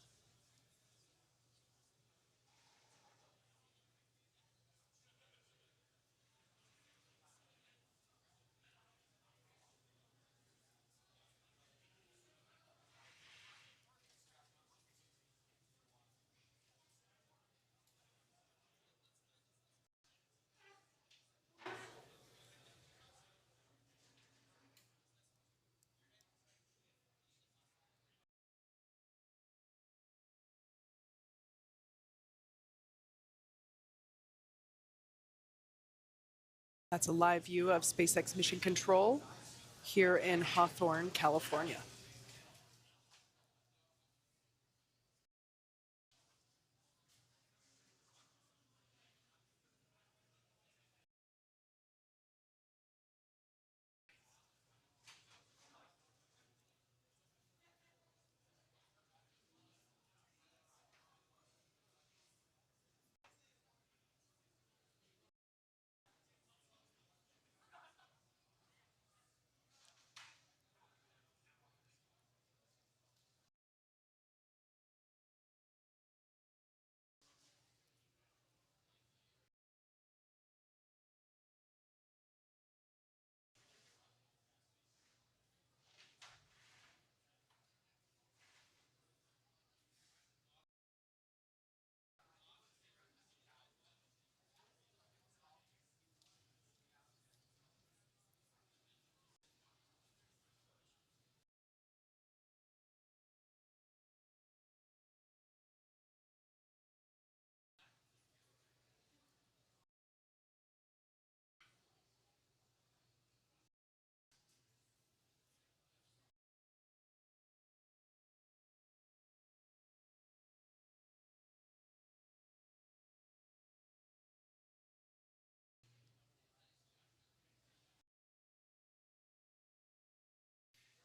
That's a live view of SpaceX Mission Control here in Hawthorne, California.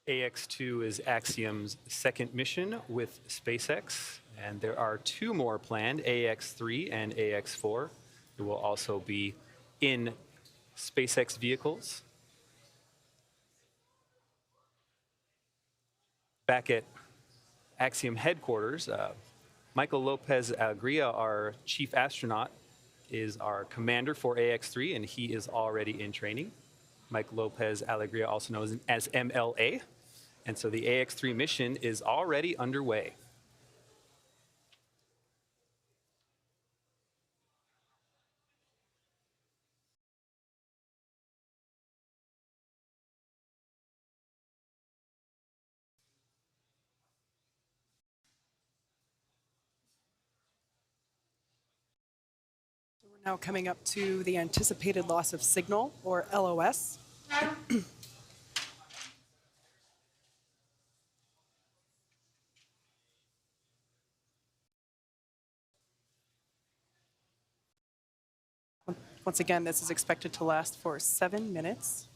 AX-2 is Axiom's second mission with SpaceX, and there are 2 more planned, AX-3 and AX-4. It will also be in SpaceX vehicles. Back at Axiom headquarters, Michael Lopez Alegria, our chief astronaut, is our commander for AX-3, and he is already in training. Mike Lopez Alegria, also known as MLA. And so the AX-3 mission is already underway. We're now coming up to the anticipated loss of signal, or LOS. Once again, this is expected to last for 7 minutes.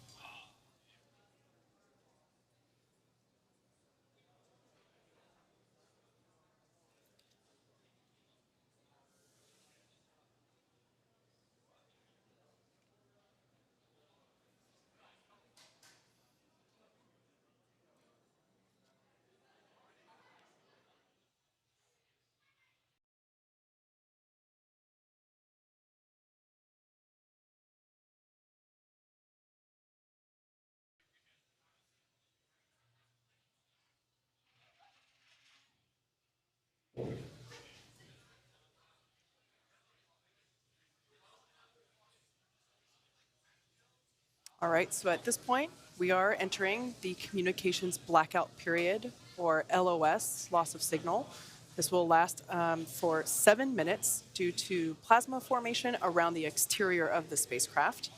All right, so at this point, we are entering the communications blackout period, or LOS, loss of signal. This will last for 7 minutes due to plasma formation around the exterior of the spacecraft.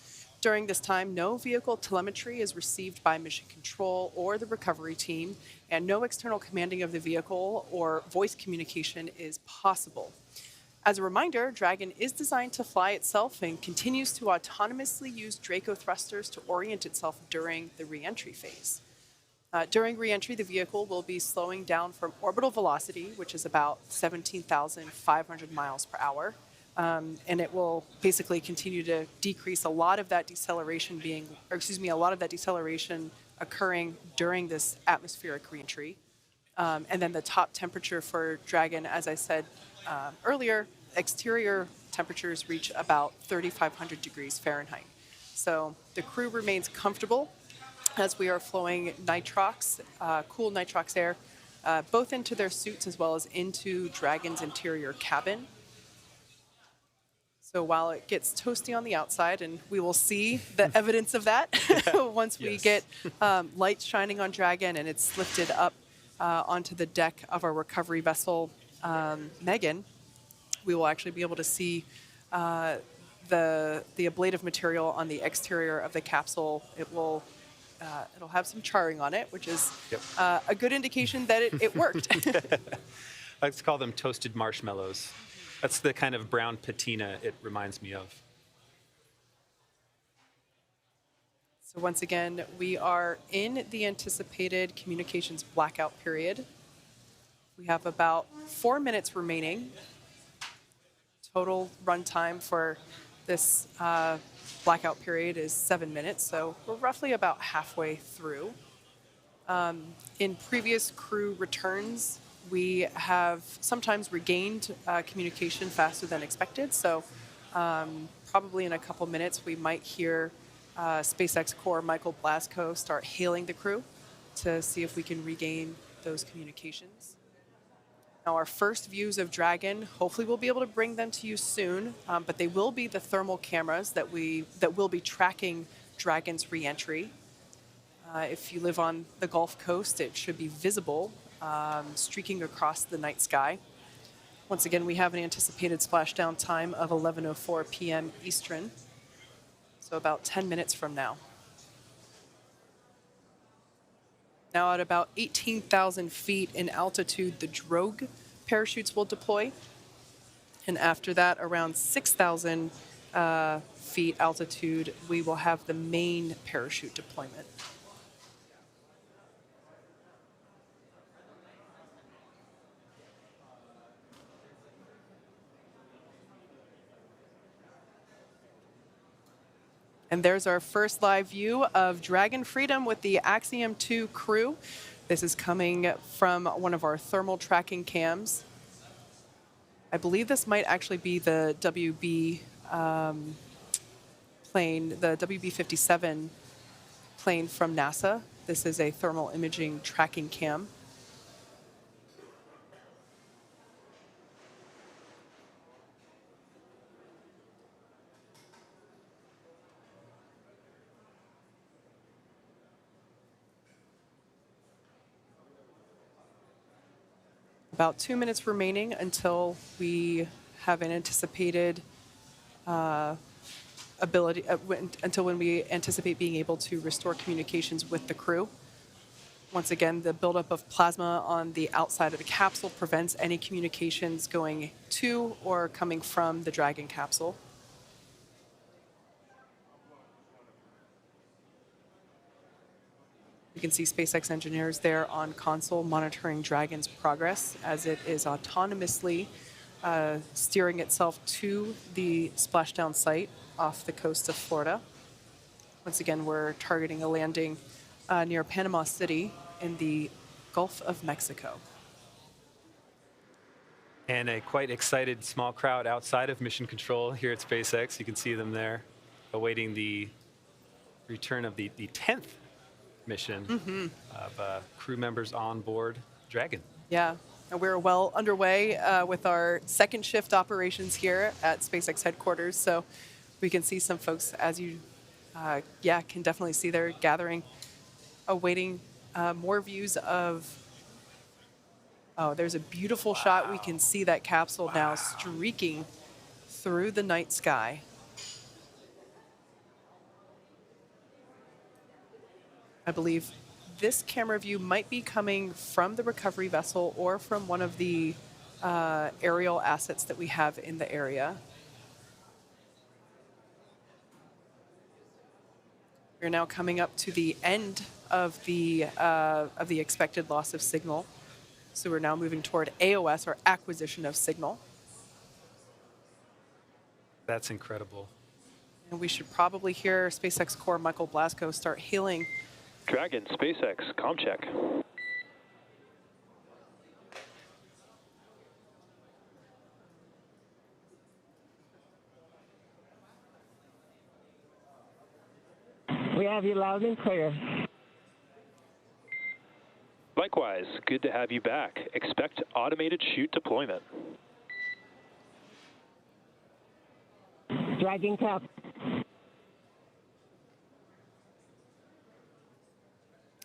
During this time, no vehicle telemetry is received by mission control or the recovery team, and no external commanding of the vehicle or voice communication is possible. As a reminder, Dragon is designed to fly itself and continues to autonomously use Draco thrusters to orient itself during the reentry phase. During reentry, the vehicle will be slowing down from orbital velocity, which is about 17,500 miles per hour, and it will basically continue to decrease a lot of that deceleration occurring during this atmospheric reentry. And then the top temperature for Dragon, as I said earlier, exterior temperatures reach about 3,500 degrees Fahrenheit. So the crew remains comfortable as we are flowing nitrox, cool nitrox air, both into their suits as well as into Dragon's interior cabin. So while it gets toasty on the outside, and we will see the evidence of that once we get lights shining on Dragon and it's lifted up onto the deck of our recovery vessel, Megan, we will actually be able to see the ablative material on the exterior of the capsule. It'll have some charring on it, which is a good indication that it worked. I like to call them toasted marshmallows. That's the kind of brown patina it reminds me of. So once again, we are in the anticipated communications blackout period. We have about 4 minutes remaining. Total runtime for this blackout period is 7 minutes, so we're roughly about halfway through. In previous crew returns, we have sometimes regained communication faster than expected, so probably in a couple minutes we might hear SpaceX core Michael Blasco start hailing the crew to see if we can regain those communications. Now, our first views of Dragon, hopefully we'll be able to bring them to you soon, but they will be the thermal cameras that will be tracking Dragon's reentry. If you live on the Gulf Coast, it should be visible, streaking across the night sky. Once again, we have an anticipated splashdown time of 11:04 p.m. Eastern, so about 10 minutes from now. Now at about 18,000 feet in altitude, the drogue parachutes will deploy. And after that, around 6,000 feet altitude, we will have the main parachute deployment. And there's our first live view of Dragon Freedom with the Axiom 2 crew. This is coming from one of our thermal tracking cams. I believe this might actually be the WB plane, the WB-57 plane from NASA. This is a thermal imaging tracking cam. About 2 minutes remaining until we have an anticipated until when we anticipate being able to restore communications with the crew. Once again, the buildup of plasma on the outside of the capsule prevents any communications going to or coming from the Dragon capsule. You can see SpaceX engineers there on console monitoring Dragon's progress as it is autonomously steering itself to the splashdown site off the coast of Florida. Once again, we're targeting a landing near Panama City in the Gulf of Mexico. And a quite excited small crowd outside of mission control here at SpaceX. You can see them there awaiting the return of the 10th mission of crew members on board Dragon. Yeah, and we're well underway with our second shift operations here at SpaceX headquarters. So we can see some folks, as you, can definitely see they're gathering, awaiting more views of. Oh, there's a beautiful shot. We can see that capsule now streaking through the night sky. I believe this camera view might be coming from the recovery vessel or from one of the aerial assets that we have in the area. We're now coming up to the end of the expected loss of signal. So we're now moving toward AOS, or acquisition of signal. That's incredible. And we should probably hear SpaceX core Michael Blasco start hailing. Dragon, SpaceX, comm check. We have you loud and clear. Likewise, good to have you back. Expect automated chute deployment. Dragon cap.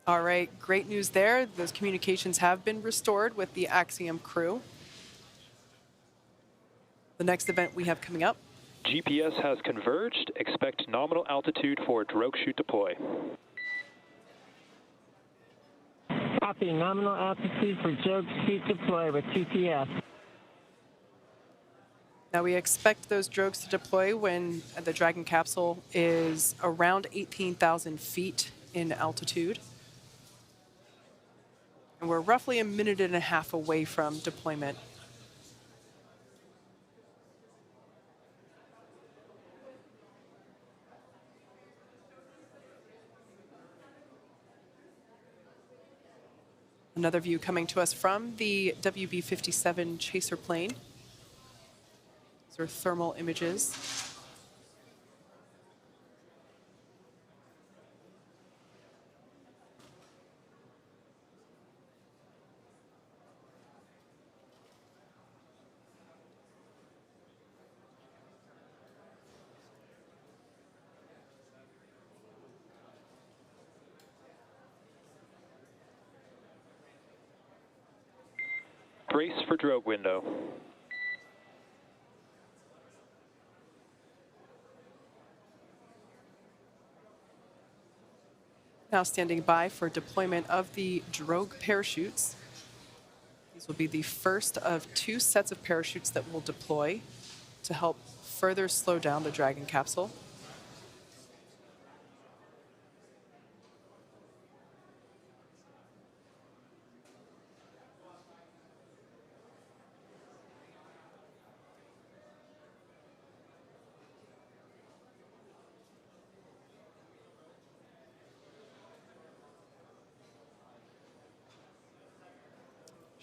All right, great news there. Those communications have been restored with the Axiom crew. The next event we have coming up. GPS has converged. Expect nominal altitude for drogue chute deploy. Copy. Nominal altitude for drogue chute deploy with GPS. Now we expect those drogues to deploy when the Dragon capsule is around 18,000 feet in altitude. And we're roughly a minute and a half away from deployment. Another view coming to us from the WB-57 chaser plane. These are thermal images. Brace for drogue window. Now standing by for deployment of the drogue parachutes. These will be the first of two sets of parachutes that will deploy to help further slow down the Dragon capsule.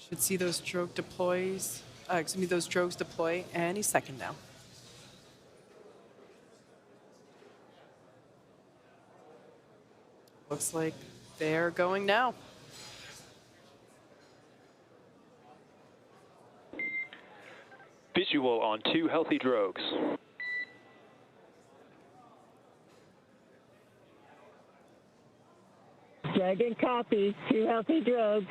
Should see those drogue those drogues deploy any second now. Looks like they're going now. Visual on 2 healthy drogues. Dragon copy. 2 healthy drogues.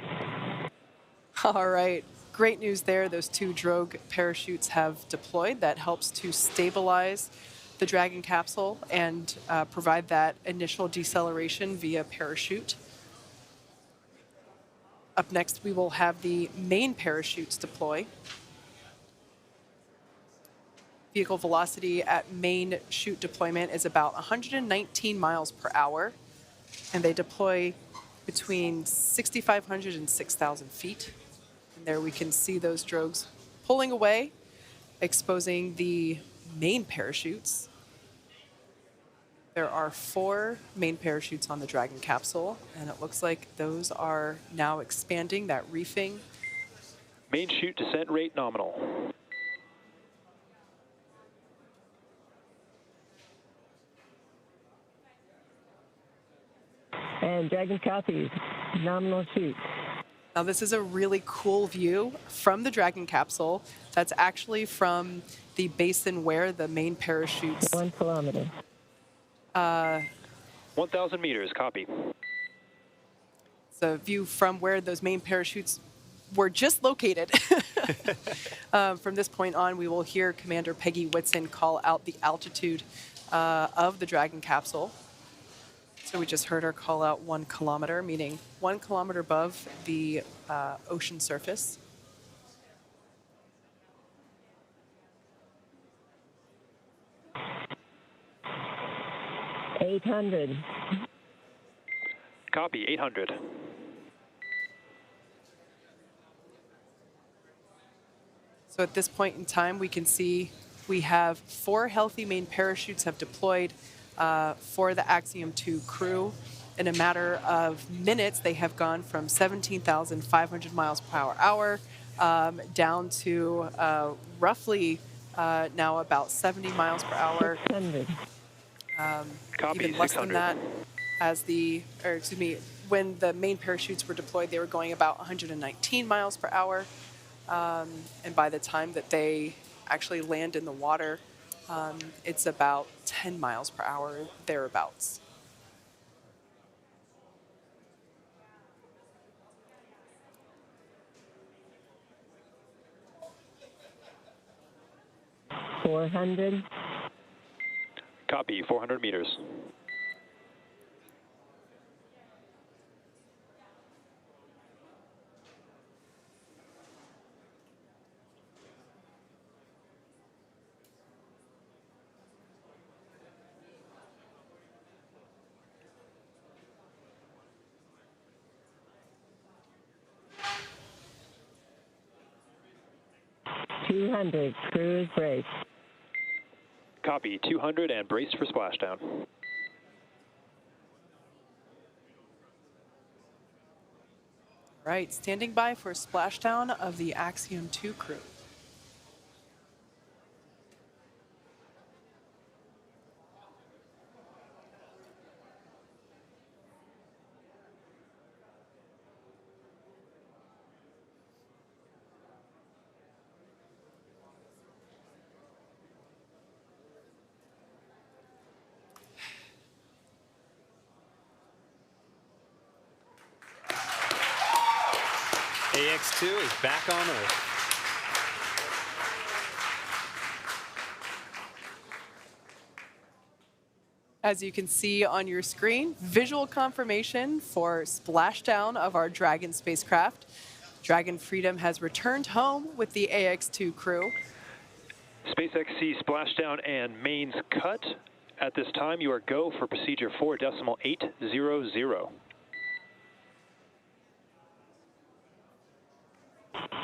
All right, great news there. Those 2 drogue parachutes have deployed. That helps to stabilize the Dragon capsule and provide that initial deceleration via parachute. Up next, we will have the main parachutes deploy. Vehicle velocity at main chute deployment is about 119 miles per hour, and they deploy between 6,500 and 6,000 feet. And there we can see those drogues pulling away, exposing the main parachutes. There are 4 main parachutes on the Dragon capsule, and it looks like those are now expanding, that reefing. Main chute descent rate nominal. And Dragon copies. Nominal chute. Now this is a really cool view from the Dragon capsule. That's actually from the basin where the main parachutes. 1 kilometer. 1,000 meters, copy. It's a view from where those main parachutes were just located. From this point on, we will hear Commander Peggy Whitson call out the altitude of the Dragon capsule. So we just heard her call out 1 kilometer, meaning 1 kilometer above the ocean surface. $800. Copy, 800. So at this point in time, we can see we have 4 healthy main parachutes have deployed for the Axiom 2 crew. In a matter of minutes, they have gone from 17,500 miles per hour down to roughly now about 70 miles per hour. 600. Copy, Even less than 600. that, when the main parachutes were deployed, they were going about 119 miles per hour. And by the time that they actually land in the water, it's about 10 miles per hour, thereabouts. $400. Copy, 400 meters. $200. Crew is braced. Copy, 200 and braced for splashdown. Right, standing by for splashdown of the Axiom 2 crew. AX-2 is back on Earth. As you can see on your screen, visual confirmation for splashdown of our Dragon spacecraft. Dragon Freedom has returned home with the AX-2 crew. SpaceX sees splashdown and mains cut. At this time, you are go for procedure 4.800.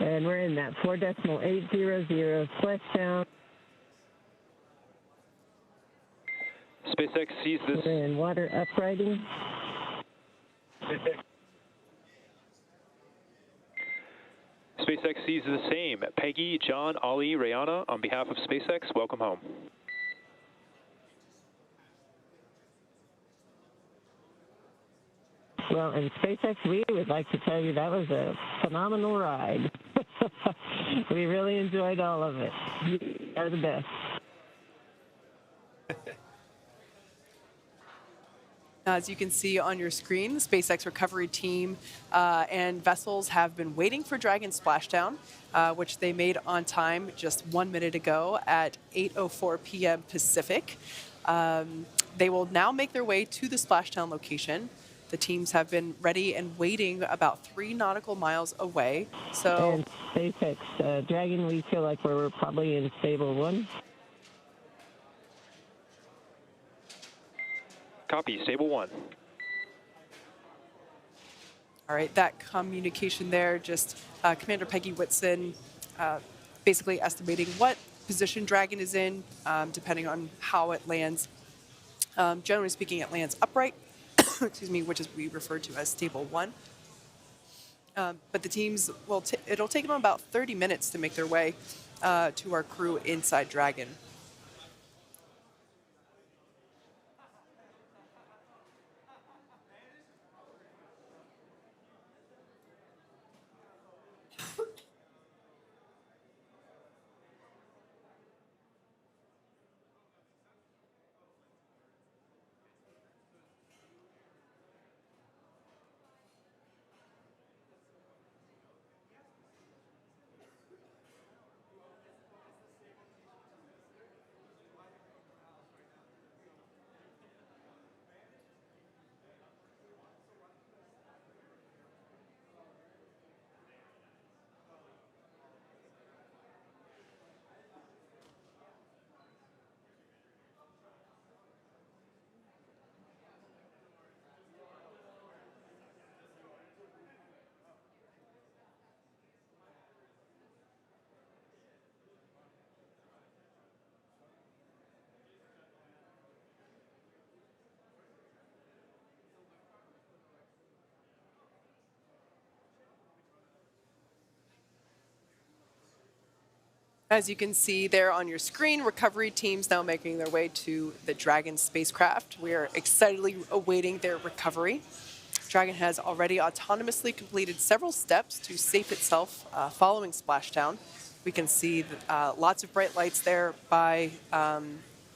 And we're in that 4.800 splashdown. SpaceX sees this. We're in water uprighting. SpaceX sees the same. Peggy, John, Ali, Rayana, on behalf of SpaceX, welcome home. Well, in SpaceX, we would like to tell you that was a phenomenal ride. We really enjoyed all of it. You are the best. As you can see on your screen, the SpaceX recovery team and vessels have been waiting for Dragon splashdown, which they made on time just 1 minute ago at 8:04 p.m. Pacific. They will now make their way to the splashdown location. The teams have been ready and waiting about 3 nautical miles away. So, And SpaceX, Dragon, we feel like we're probably in stable 1. Copy, stable 1. All right, that communication there, just Commander Peggy Whitson basically estimating what position Dragon is in, depending on how it lands. Generally speaking, it lands upright, excuse me, which is we refer to as stable 1. But the teams it'll take them about 30 minutes to make their way to our crew inside Dragon. As you can see there on your screen, recovery teams now making their way to the Dragon spacecraft. We are excitedly awaiting their recovery. Dragon has already autonomously completed several steps to safe itself following splashdown. We can see lots of bright lights there by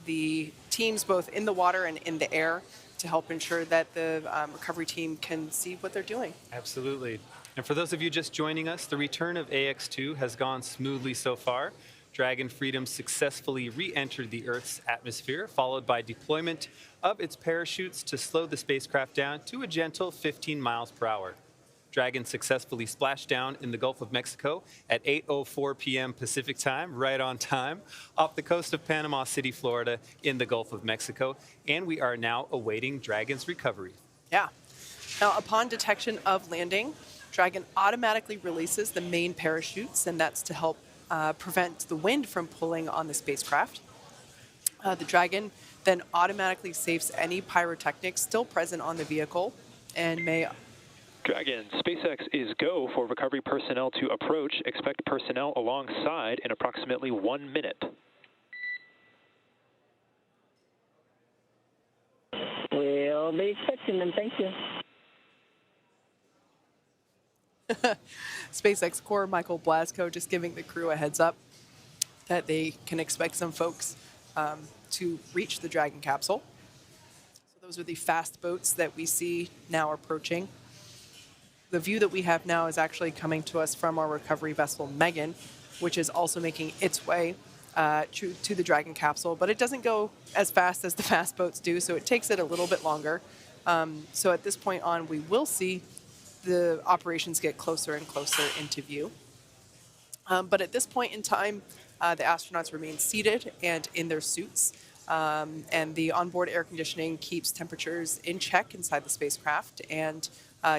the teams both in the water and in the air to help ensure that the recovery team can see what they're doing. Absolutely. And for those of you just joining us, the return of AX-2 has gone smoothly so far. Dragon Freedom successfully re-entered the Earth's atmosphere, followed by deployment of its parachutes to slow the spacecraft down to a gentle 15 miles per hour. Dragon successfully splashed down in the Gulf of Mexico at 8:04 p.m. Pacific time, right on time, off the coast of Panama City, Florida, in the Gulf of Mexico, and we are now awaiting Dragon's recovery. Yeah. Now, upon detection of landing, Dragon automatically releases the main parachutes, and that's to help prevent the wind from pulling on the spacecraft. The Dragon then automatically safes any pyrotechnics still present on the vehicle and may... Dragon, SpaceX is go for recovery personnel to approach. Expect personnel alongside in approximately 1 minute. We'll be expecting them. Thank you. SpaceX core Michael Blasco just giving the crew a heads up that they can expect some folks to reach the Dragon capsule. So those are the fast boats that we see now approaching. The view that we have now is actually coming to us from our recovery vessel Megan, which is also making its way to the Dragon capsule, but it doesn't go as fast as the fast boats do, so it takes it a little bit longer. So at this point on, we will see the operations get closer and closer into view. But at this point in time, the astronauts remain seated and in their suits, and the onboard air conditioning keeps temperatures in check inside the spacecraft, and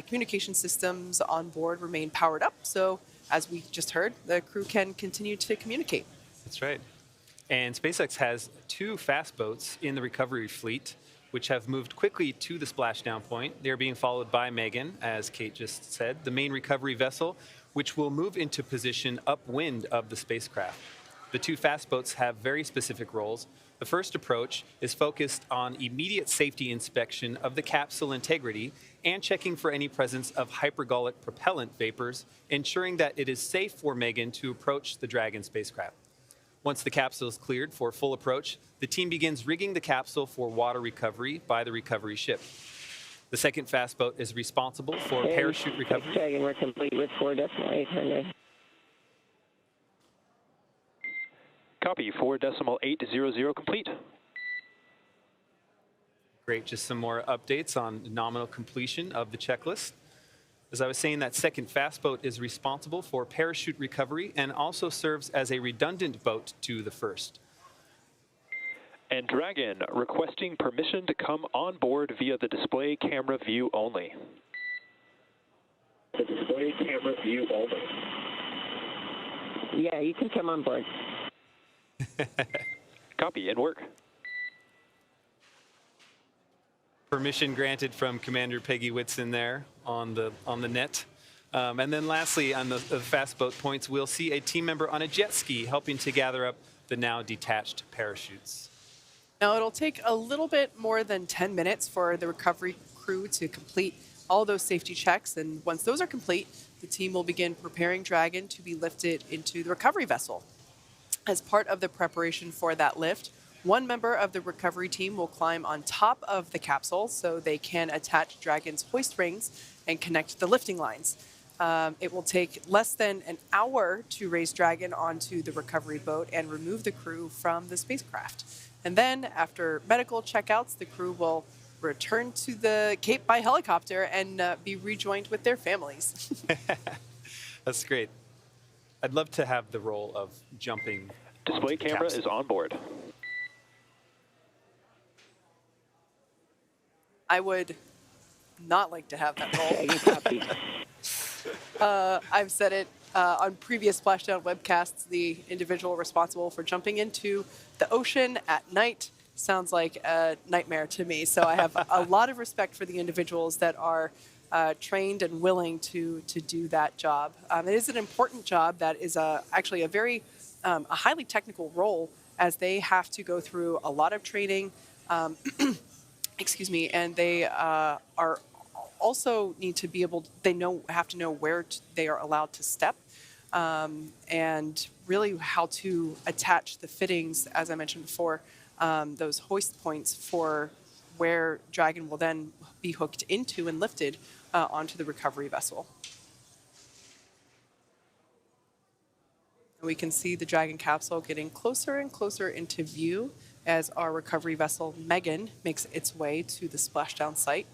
communication systems on board remain powered up. So as we just heard, the crew can continue to communicate. That's right. And SpaceX has 2 fast boats in the recovery fleet, which have moved quickly to the splashdown point. They're being followed by Megan, as Kate just said, the main recovery vessel, which will move into position upwind of the spacecraft. The 2 fast boats have very specific roles. The first approach is focused on immediate safety inspection of the capsule integrity and checking for any presence of hypergolic propellant vapors, ensuring that it is safe for Megan to approach the Dragon spacecraft. Once the capsule is cleared for full approach, the team begins rigging the capsule for water recovery by the recovery ship. The second fast boat is responsible for parachute recovery. Dragon, we're complete with 4.800. Copy, 4.800 complete. Great, just some more updates on nominal completion of the checklist. As I was saying, that second fast boat is responsible for parachute recovery and also serves as a redundant boat to the first. And Dragon, requesting permission to come on board via the display camera view only. The display camera view only. Yeah, you can come on board. Copy, and work. Permission granted from Commander Peggy Whitson there on the net. And then lastly, on the fast boat points, we'll see a team member on a jet ski helping to gather up the now detached parachutes. Now, it'll take a little bit more than 10 minutes for the recovery crew to complete all those safety checks. And once those are complete, the team will begin preparing Dragon to be lifted into the recovery vessel. As part of the preparation for that lift, one member of the recovery team will climb on top of the capsule so they can attach Dragon's hoist rings and connect the lifting lines. It will take less than an hour to raise Dragon onto the recovery boat and remove the crew from the spacecraft. And then, after medical checkouts, the crew will return to the Cape by helicopter and be rejoined with their families. That's great. I'd love to have the role of jumping. Display camera is on board. I would not like to have that role. I've said it on previous Splashdown webcasts, the individual responsible for jumping into the ocean at night sounds like a nightmare to me. So I have a lot of respect for the individuals that are trained and willing to do that job. It is an important job that is actually a very a highly technical role, as they have to go through a lot of training, excuse me, and they are also need to be able, have to know where they are allowed to step, and really how to attach the fittings, as I mentioned before, those hoist points for where Dragon will then be hooked into and lifted onto the recovery vessel. We can see the Dragon capsule getting closer and closer into view as our recovery vessel, Megan, makes its way to the splashdown site.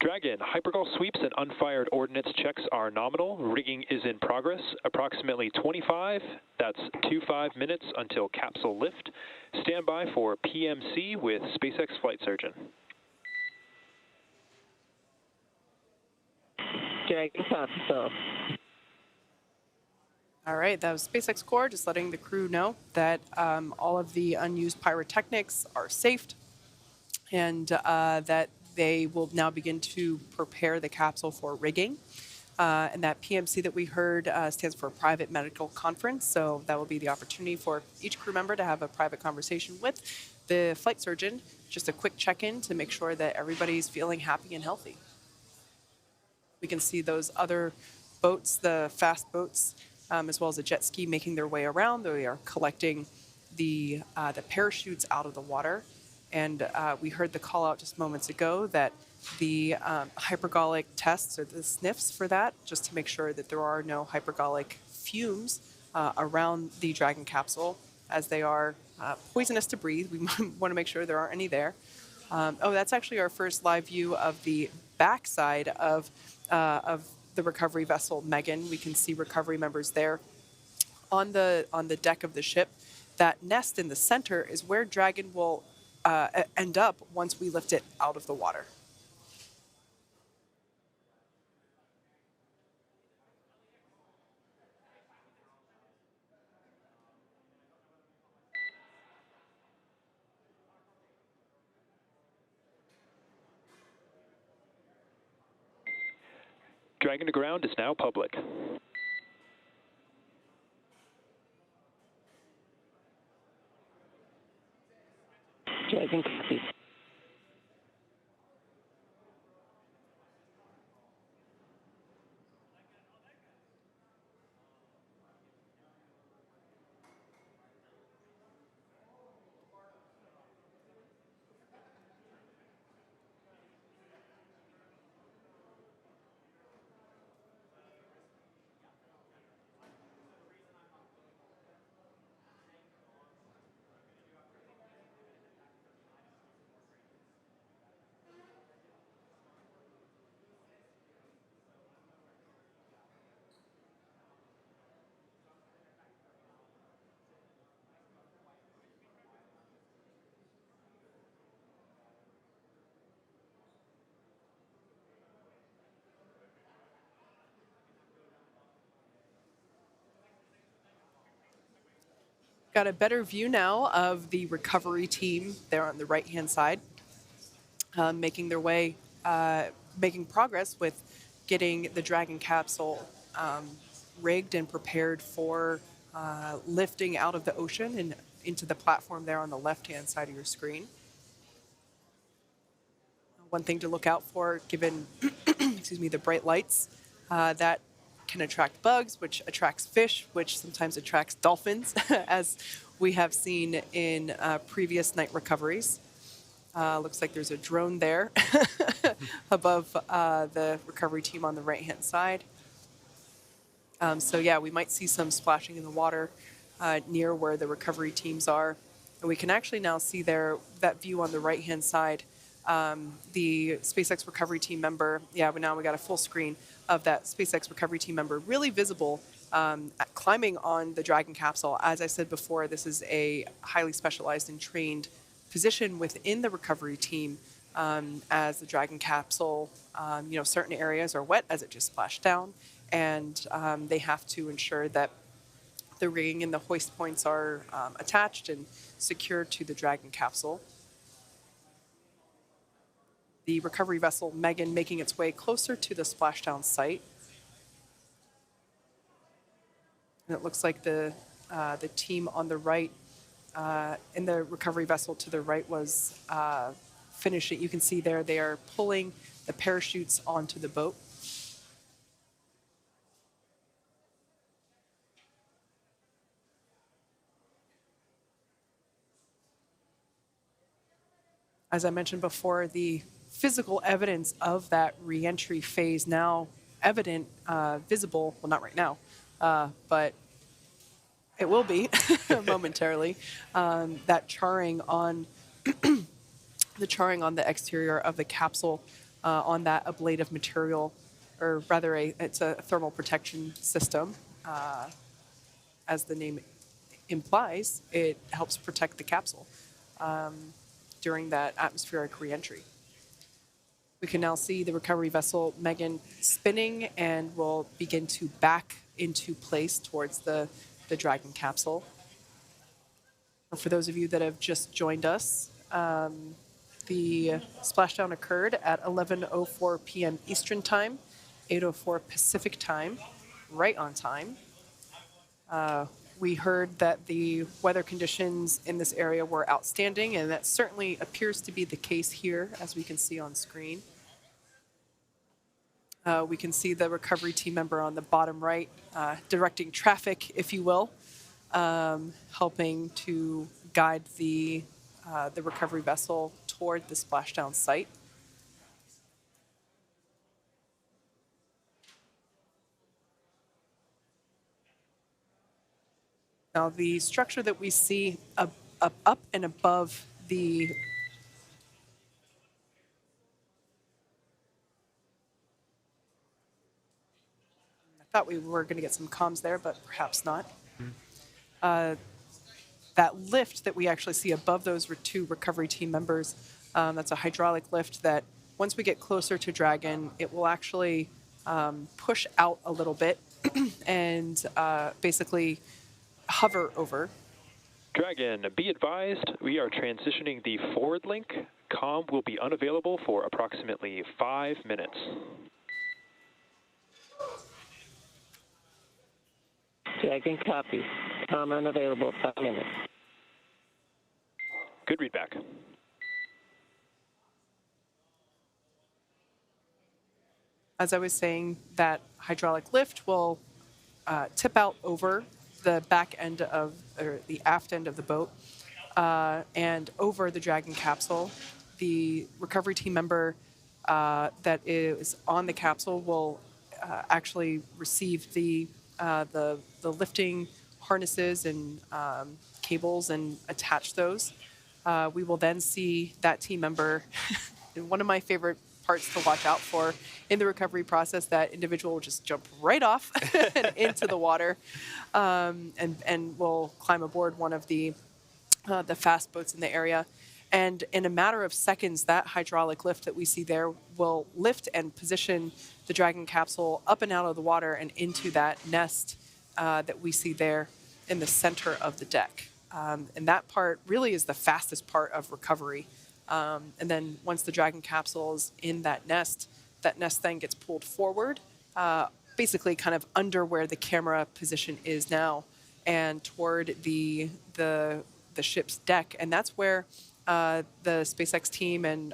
Dragon, hypergol sweeps and unfired ordnance checks are nominal. Rigging is in progress. Approximately 25 minutes until capsule lift. Stand by for PMC with SpaceX flight surgeon. Dragon capsule. All right, that was SpaceX Core, just letting the crew know that all of the unused pyrotechnics are safe, and that they will now begin to prepare the capsule for rigging. And that PMC that we heard stands for Private Medical Conference, so that will be the opportunity for each crew member to have a private conversation with the flight surgeon, just a quick check-in to make sure that everybody's feeling happy and healthy. We can see those other boats, the fast boats, as well as a jet ski, making their way around. They are collecting the parachutes out of the water. And we heard the call out just moments ago that the hypergolic tests, or the sniffs for that, just to make sure that there are no hypergolic fumes around the Dragon capsule, as they are poisonous to breathe. We want to make sure there aren't any there. That's actually our first live view of the backside of the recovery vessel, Megan. We can see recovery members there on the deck of the ship. That nest in the center is where Dragon will end up once we lift it out of the water. Dragon to ground is now public. Dragon copy. Got a better view now of the recovery team there on the right-hand side, making their way, making progress with getting the Dragon capsule rigged and prepared for lifting out of the ocean and into the platform there on the left-hand side of your screen. One thing to look out for, given excuse me, the bright lights, that can attract bugs, which attracts fish, which sometimes attracts dolphins, as we have seen in previous night recoveries. Looks like there's a drone there above the recovery team on the right-hand side. So yeah, we might see some splashing in the water near where the recovery teams are. And we can actually now see there, that view on the right-hand side, the SpaceX recovery team member. Yeah, but now we got a full screen of that SpaceX recovery team member, really visible, climbing on the Dragon capsule. As I said before, this is a highly specialized and trained position within the recovery team, as the Dragon capsule, certain areas are wet as it just splashed down, and they have to ensure that the rigging and the hoist points are attached and secured to the Dragon capsule. The recovery vessel Megan making its way closer to the splashdown site. And it looks like the team on the right, in the recovery vessel to the right, was finishing. You can see there they are pulling the parachutes onto the boat. As I mentioned before, the physical evidence of that reentry phase now evident, visible, well, not right now, but it will be momentarily, that charring on the charring on the exterior of the capsule, on that ablative material, or rather it's a thermal protection system. As the name implies, it helps protect the capsule during that atmospheric reentry. We can now see the recovery vessel Megan spinning and will begin to back into place towards the Dragon capsule. And for those of you that have just joined us, the splashdown occurred at 11:04 p.m. Eastern Time, 8:04 Pacific Time, right on time. We heard that the weather conditions in this area were outstanding, and that certainly appears to be the case here, as we can see on screen. We can see the recovery team member on the bottom right, directing traffic, if you will, helping to guide the recovery vessel toward the splashdown site. Now, the structure that we see up and above the I thought we were going to get some comms there, but perhaps not. That lift that we actually see above those two recovery team members, that's a hydraulic lift that once we get closer to Dragon, it will actually push out a little bit and basically hover over. Dragon, be advised, we are transitioning the forward link. Comm will be unavailable for approximately 5 minutes. Dragon copy. Comm unavailable, 5 minutes. Good readback. As I was saying, that hydraulic lift will tip out over the back end of, or the aft end of the boat, and over the Dragon capsule. The recovery team member that is on the capsule will actually receive the lifting harnesses and cables and attach those. We will then see that team member, one of my favorite parts to watch out for in the recovery process, that individual will just jump right off and into the water, and will climb aboard one of the fast boats in the area. And in a matter of seconds, that hydraulic lift that we see there will lift and position the Dragon capsule up and out of the water and into that nest that we see there in the center of the deck. And that part really is the fastest part of recovery. And then once the Dragon capsule is in that nest then gets pulled forward, basically kind of under where the camera position is now, and toward the ship's deck. And that's where the SpaceX team and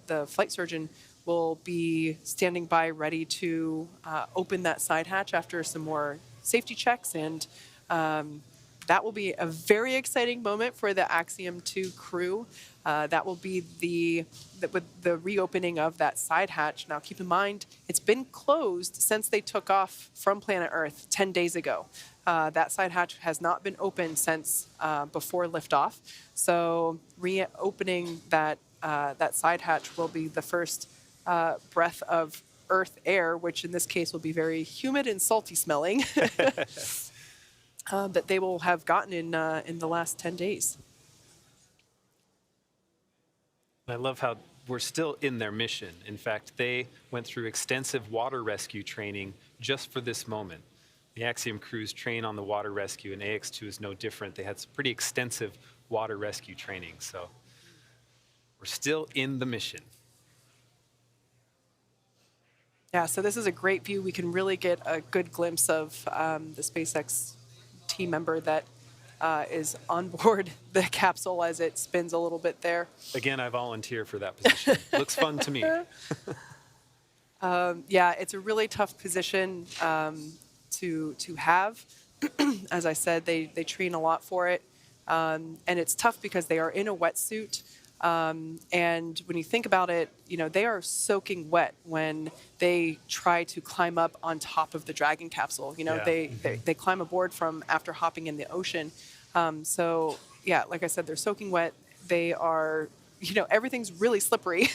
the flight surgeon will be standing by ready to open that side hatch after some more safety checks. And that will be a very exciting moment for the Axiom 2 crew. That will be with the reopening of that side hatch. Now, keep in mind, it's been closed since they took off from planet Earth 10 days ago. That side hatch has not been opened since before liftoff. So reopening that side hatch will be the first breath of Earth air, which in this case will be very humid and salty smelling, that they will have gotten in the last 10 days. I love how we're still in their mission. In fact, they went through extensive water rescue training just for this moment. The Axiom crews train on the water rescue, and AX-2 is no different. They had some pretty extensive water rescue training, so we're still in the mission. Yeah, so this is a great view. We can really get a good glimpse of the SpaceX team member that is on board the capsule as it spins a little bit there. Again, I volunteer for that position. Looks fun to me. Yeah, it's a really tough position to have. As I said, they train a lot for it. And it's tough because they are in a wetsuit. And when you think about it, they are soaking wet when they try to climb up on top of the Dragon capsule. Yeah. They climb aboard from after hopping in the ocean. So yeah, like I said, they're soaking wet. They are, everything's really slippery.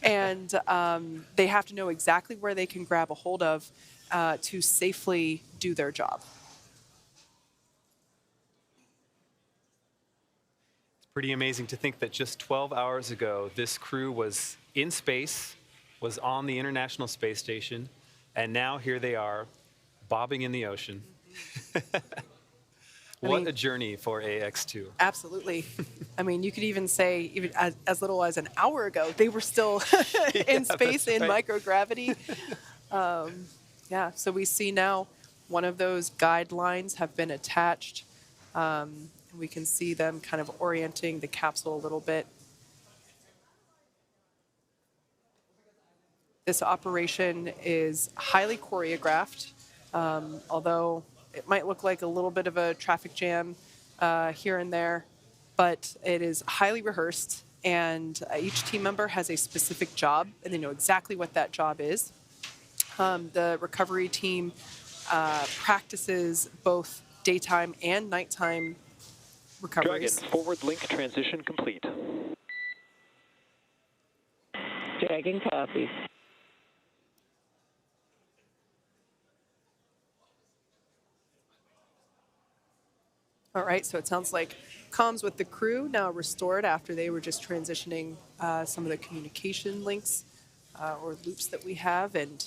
And they have to know exactly where they can grab a hold of to safely do their job. Pretty amazing to think that just 12 hours ago, this crew was in space, was on the International Space Station, and now here they are, bobbing in the ocean. What a journey for AX-2. Absolutely. I mean, you could even say, even as little as an hour ago, they were still in space in microgravity. Yeah, so we see now one of those guidelines have been attached. We can see them kind of orienting the capsule a little bit. This operation is highly choreographed, although it might look like a little bit of a traffic jam here and there, but it is highly rehearsed, and each team member has a specific job, and they know exactly what that job is. The recovery team practices both daytime and nighttime recoveries. Dragon, forward link transition complete. Dragon copy. All right, so it sounds like comms with the crew now restored after they were just transitioning some of the communication links or loops that we have. And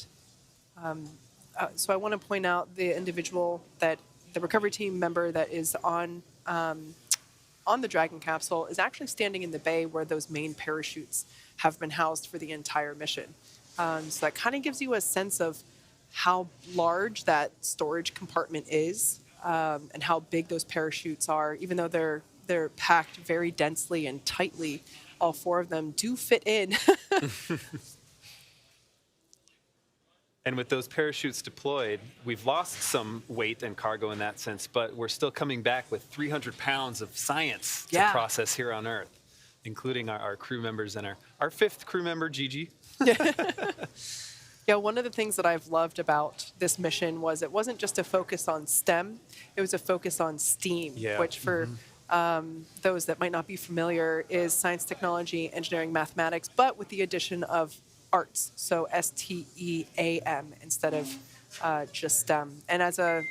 so I want to point out the individual that the recovery team member that is on the Dragon capsule is actually standing in the bay where those main parachutes have been housed for the entire mission. So that kind of gives you a sense of how large that storage compartment is and how big those parachutes are. Even though they're packed very densely and tightly, all four of them do fit in. And with those parachutes deployed, we've lost some weight and cargo in that sense, but we're still coming back with 300 pounds of science to process here on Earth, including our crew members and our fifth crew member, Gigi. Yeah, one of the things that I've loved about this mission was it wasn't just a focus on STEM, it was a focus on STEAM, which for those that might not be familiar is science, technology, engineering, mathematics, but with the addition of arts, so STEAM instead of just STEM. And as a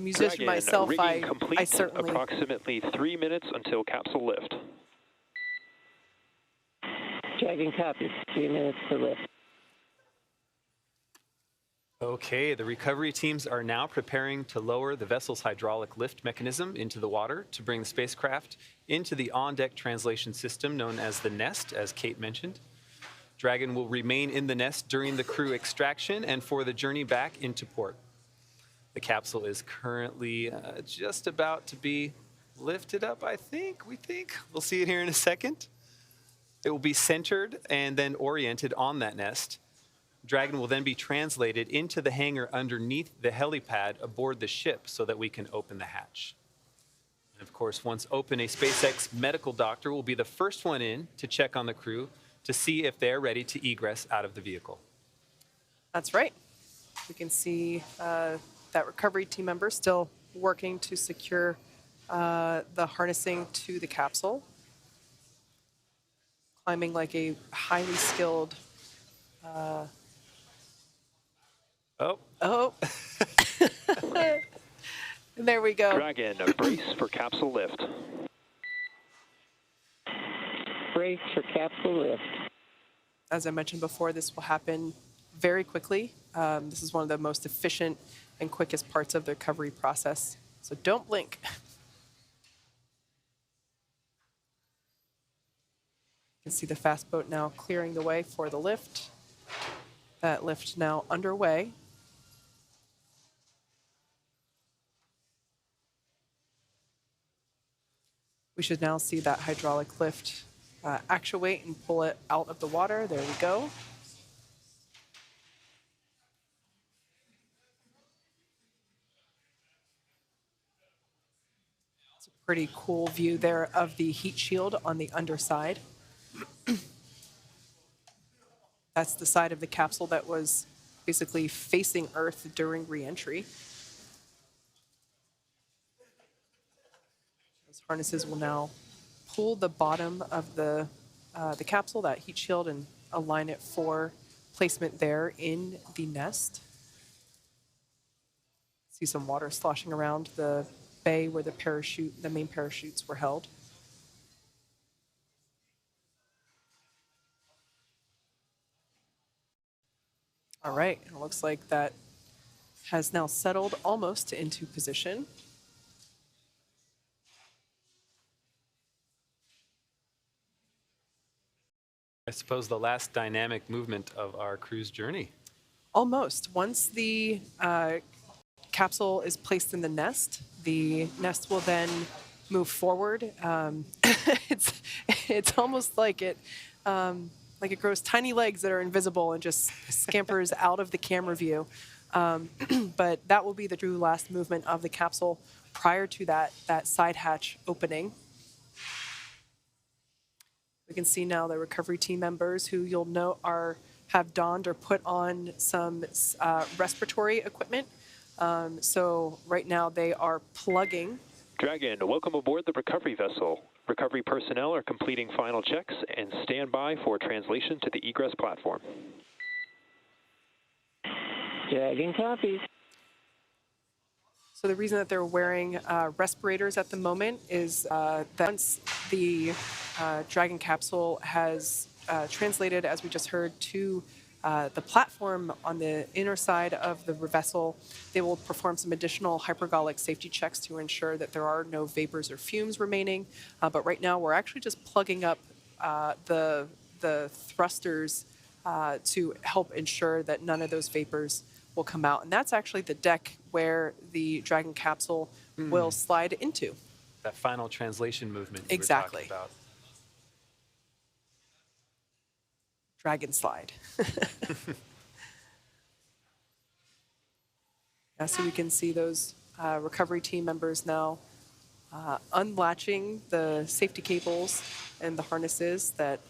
musician Dragon, myself, I complete. certainly Approximately 3 minutes until capsule lift. Dragon copy. 3 minutes to lift. Okay, the recovery teams are now preparing to lower the vessel's hydraulic lift mechanism into the water to bring the spacecraft into the on-deck translation system known as the nest, as Kate mentioned. Dragon will remain in the nest during the crew extraction and for the journey back into port. The capsule is currently just about to be lifted up, I think. We'll see it here in a second. It will be centered and then oriented on that nest. Dragon will then be translated into the hangar underneath the helipad aboard the ship so that we can open the hatch. And of course, once open, a SpaceX medical doctor will be the first one in to check on the crew to see if they're ready to egress out of the vehicle. That's right. We can see that recovery team member still working to secure the harnessing to the capsule. Climbing like a highly skilled... Oh. There we go. Dragon, brace for capsule lift. Brace for capsule lift. As I mentioned before, this will happen very quickly. This is one of the most efficient and quickest parts of the recovery process. So don't blink. You can see the fast boat now clearing the way for the lift. That lift now underway. We should now see that hydraulic lift actuate and pull it out of the water. There we go. It's a pretty cool view there of the heat shield on the underside. That's the side of the capsule that was basically facing Earth during reentry. Those harnesses will now pull the bottom of the capsule, that heat shield, and align it for placement there in the nest. See some water sloshing around the bay where the main parachutes were held. All right, it looks like that has now settled almost into position. I suppose the last dynamic movement of our cruise journey. Almost. Once the capsule is placed in the nest will then move forward. It's almost like it grows tiny legs that are invisible and just scampers out of the camera view. But that will be the true last movement of the capsule prior to that side hatch opening. We can see now the recovery team members who you'll note have donned or put on some respiratory equipment. So right now they are plugging. Dragon, welcome aboard the recovery vessel. Recovery personnel are completing final checks and stand by for translation to the egress platform. Dragon copies. So the reason that they're wearing respirators at the moment is that once the Dragon capsule has translated, as we just heard, to the platform on the inner side of the vessel, they will perform some additional hypergolic safety checks to ensure that there are no vapors or fumes remaining. But right now, we're actually just plugging up the thrusters to help ensure that none of those vapors will come out. And that's actually the deck where the Dragon capsule will slide into. That final translation movement you Exactly. were talking about. Dragon slide. Yeah, so we can see those recovery team members now unlatching the safety cables and the harnesses that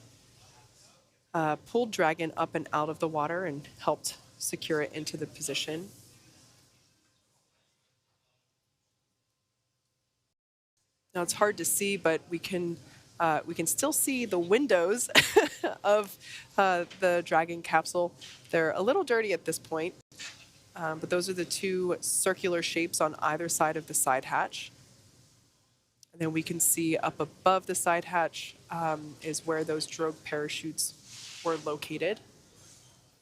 pulled Dragon up and out of the water and helped secure it into the position. Now it's hard to see, but we can still see the windows of the Dragon capsule. They're a little dirty at this point, but those are the two circular shapes on either side of the side hatch. And then we can see up above the side hatch is where those drogue parachutes were located.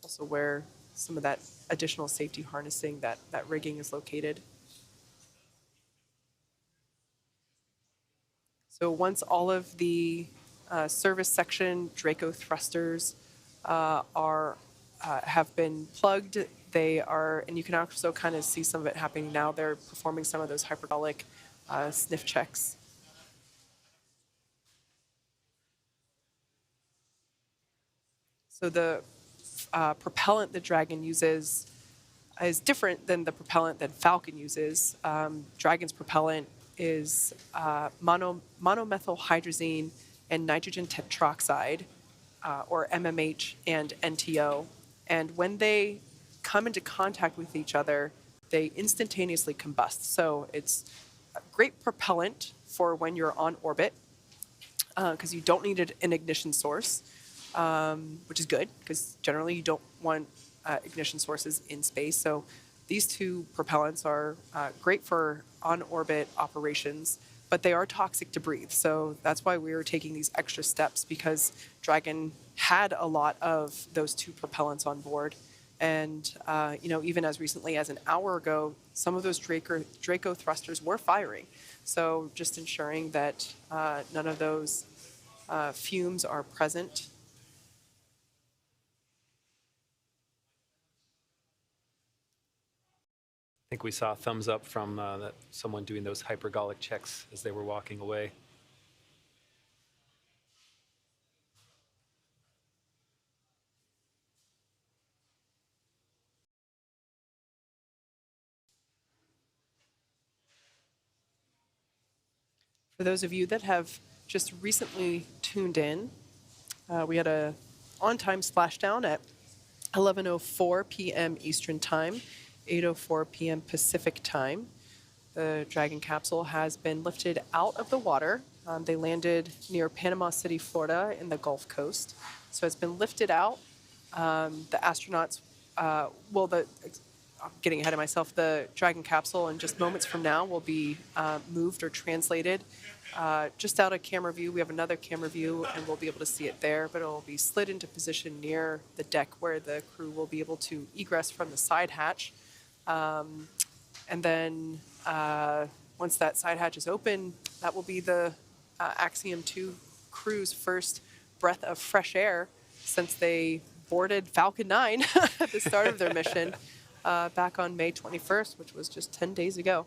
Also where some of that additional safety harnessing that rigging is located. So once all of the service section Draco thrusters have been plugged, they are, and you can also kind of see some of it happening now. They're performing some of those hypergolic sniff checks. So the propellant the Dragon uses is different than the propellant that Falcon uses. Dragon's propellant is monomethyl hydrazine and nitrogen tetroxide, or MMH and NTO. And when they come into contact with each other, they instantaneously combust. So it's a great propellant for when you're on orbit, because you don't need an ignition source, which is good, because generally you don't want ignition sources in space. So these two propellants are great for on-orbit operations, but they are toxic to breathe. So that's why we were taking these extra steps, because Dragon had a lot of those two propellants on board. And even as recently as an hour ago, some of those Draco thrusters were firing. So just ensuring that none of those fumes are present. I think we saw a thumbs up from someone doing those hypergolic checks as they were walking away. For those of you that have just recently tuned in, we had a on-time splashdown at 11:04 p.m. Eastern Time, 8:04 p.m. Pacific Time. The Dragon capsule has been lifted out of the water. They landed near Panama City, Florida, in the Gulf Coast. So it's been lifted out. The astronauts, I'm getting ahead of myself, the Dragon capsule in just moments from now will be moved or translated just out of camera view. We have another camera view, and we'll be able to see it there, but it will be slid into position near the deck where the crew will be able to egress from the side hatch. And then once that side hatch is open, that will be the Axiom 2 crew's first breath of fresh air since they boarded Falcon 9 at the start of their mission back on May 21st, which was just 10 days ago.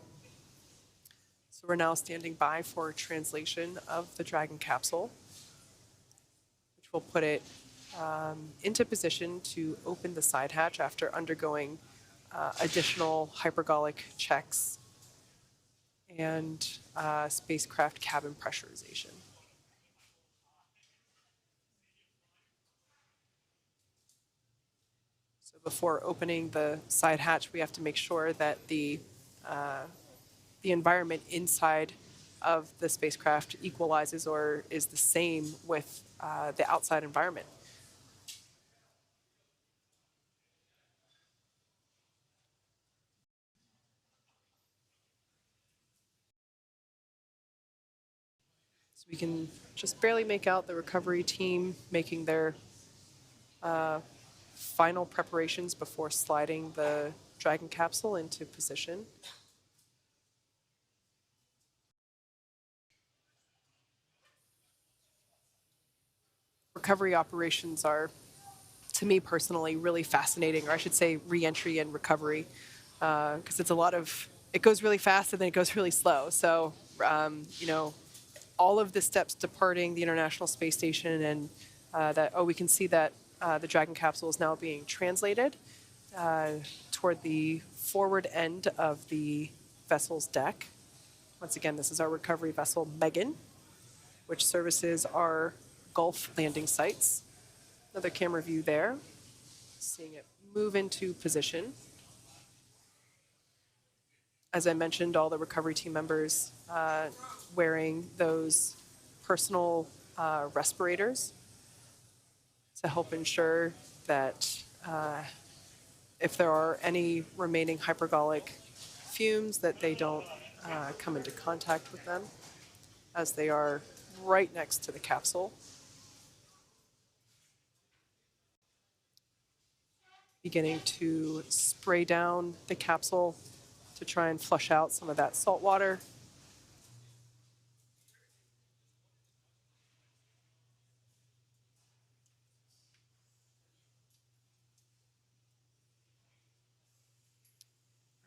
So we're now standing by for translation of the Dragon capsule, which will put it into position to open the side hatch after undergoing additional hypergolic checks and spacecraft cabin pressurization. So before opening the side hatch, we have to make sure that the environment inside of the spacecraft equalizes or is the same with the outside environment. So we can just barely make out the recovery team making their final preparations before sliding the Dragon capsule into position. Recovery operations are, to me personally, really fascinating, or I should say re-entry and recovery, because it's a lot of, it goes really fast and then it goes really slow. So, all of the steps departing the International Space Station and we can see that the Dragon capsule is now being translated toward the forward end of the vessel's deck. Once again, this is our recovery vessel, Megan, which services our Gulf landing sites. Another camera view there, seeing it move into position. As I mentioned, all the recovery team members wearing those personal respirators to help ensure that if there are any remaining hypergolic fumes, that they don't come into contact with them, as they are right next to the capsule. beginning to spray down the capsule to try and flush out some of that salt water.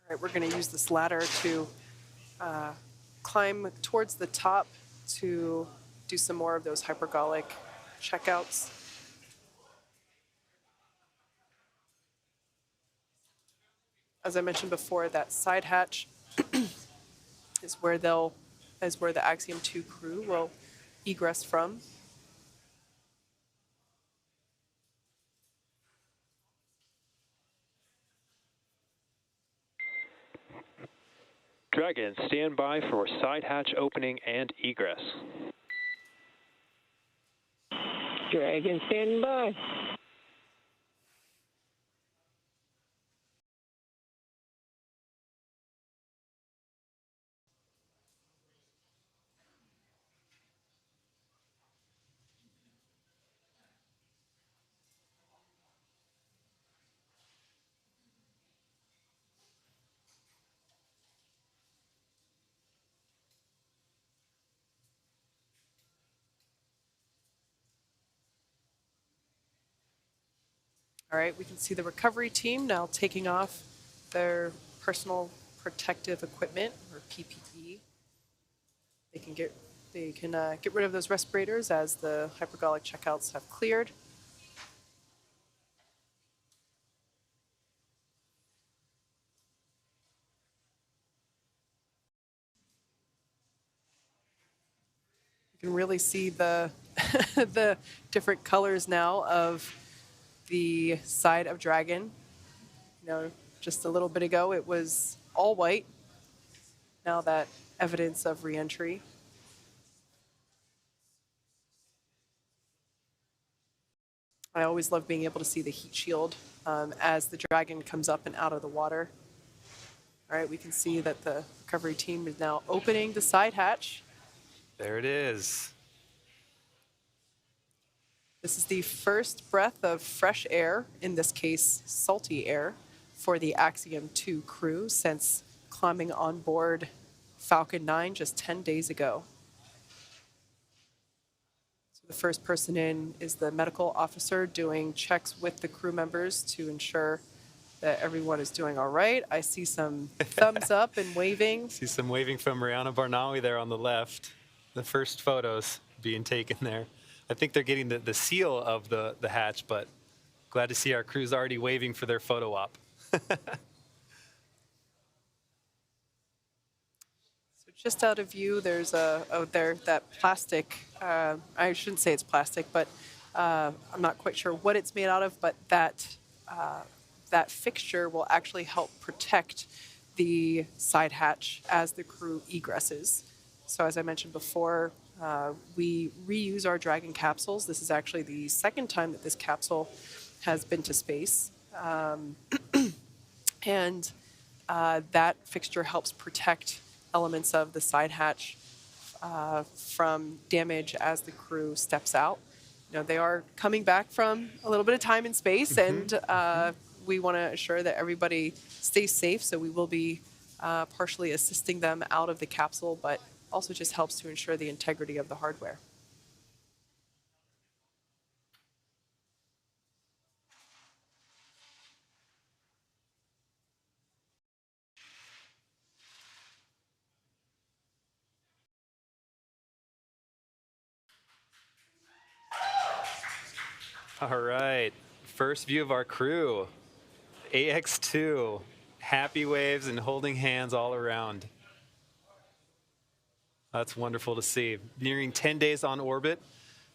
All right, we're going to use this ladder to climb towards the top to do some more of those hypergolic checkouts. As I mentioned before, that side hatch is where the Axiom 2 crew will egress from. Dragon, stand by for side hatch opening and egress. Dragon, standing by. All right, we can see the recovery team now taking off their personal protective equipment, or PPE. They can get rid of those respirators as the hypergolic checkouts have cleared. You can really see the the different colors now of the side of Dragon. You know, just a little bit ago it was all white. Now that evidence of reentry. I always love being able to see the heat shield as the Dragon comes up and out of the water. All right, we can see that the recovery team is now opening the side hatch. There it is. This is the first breath of fresh air, in this case, salty air, for the Axiom 2 crew since climbing on board Falcon 9 just 10 days ago. So the first person in is the medical officer doing checks with the crew members to ensure that everyone is doing all right. I see some thumbs up and waving. See some waving from Rihanna Barnawi there on the left. The first photos being taken there. I think they're getting the seal of the hatch, but glad to see our crew's already waving for their photo op. So just out of view, there's that plastic. I shouldn't say it's plastic, but I'm not quite sure what it's made out of. But that fixture will actually help protect the side hatch as the crew egresses. So as I mentioned before, we reuse our Dragon capsules. This is actually the second time that this capsule has been to space. And that fixture helps protect elements of the side hatch from damage as the crew steps out. You know, they are coming back from a little bit of time in space, and we want to assure that everybody stays safe, so we will be partially assisting them out of the capsule, but also just helps to ensure the integrity of the hardware. All right, first view of our crew. AX-2, happy waves and holding hands all around. That's wonderful to see. Nearing 10 days on orbit,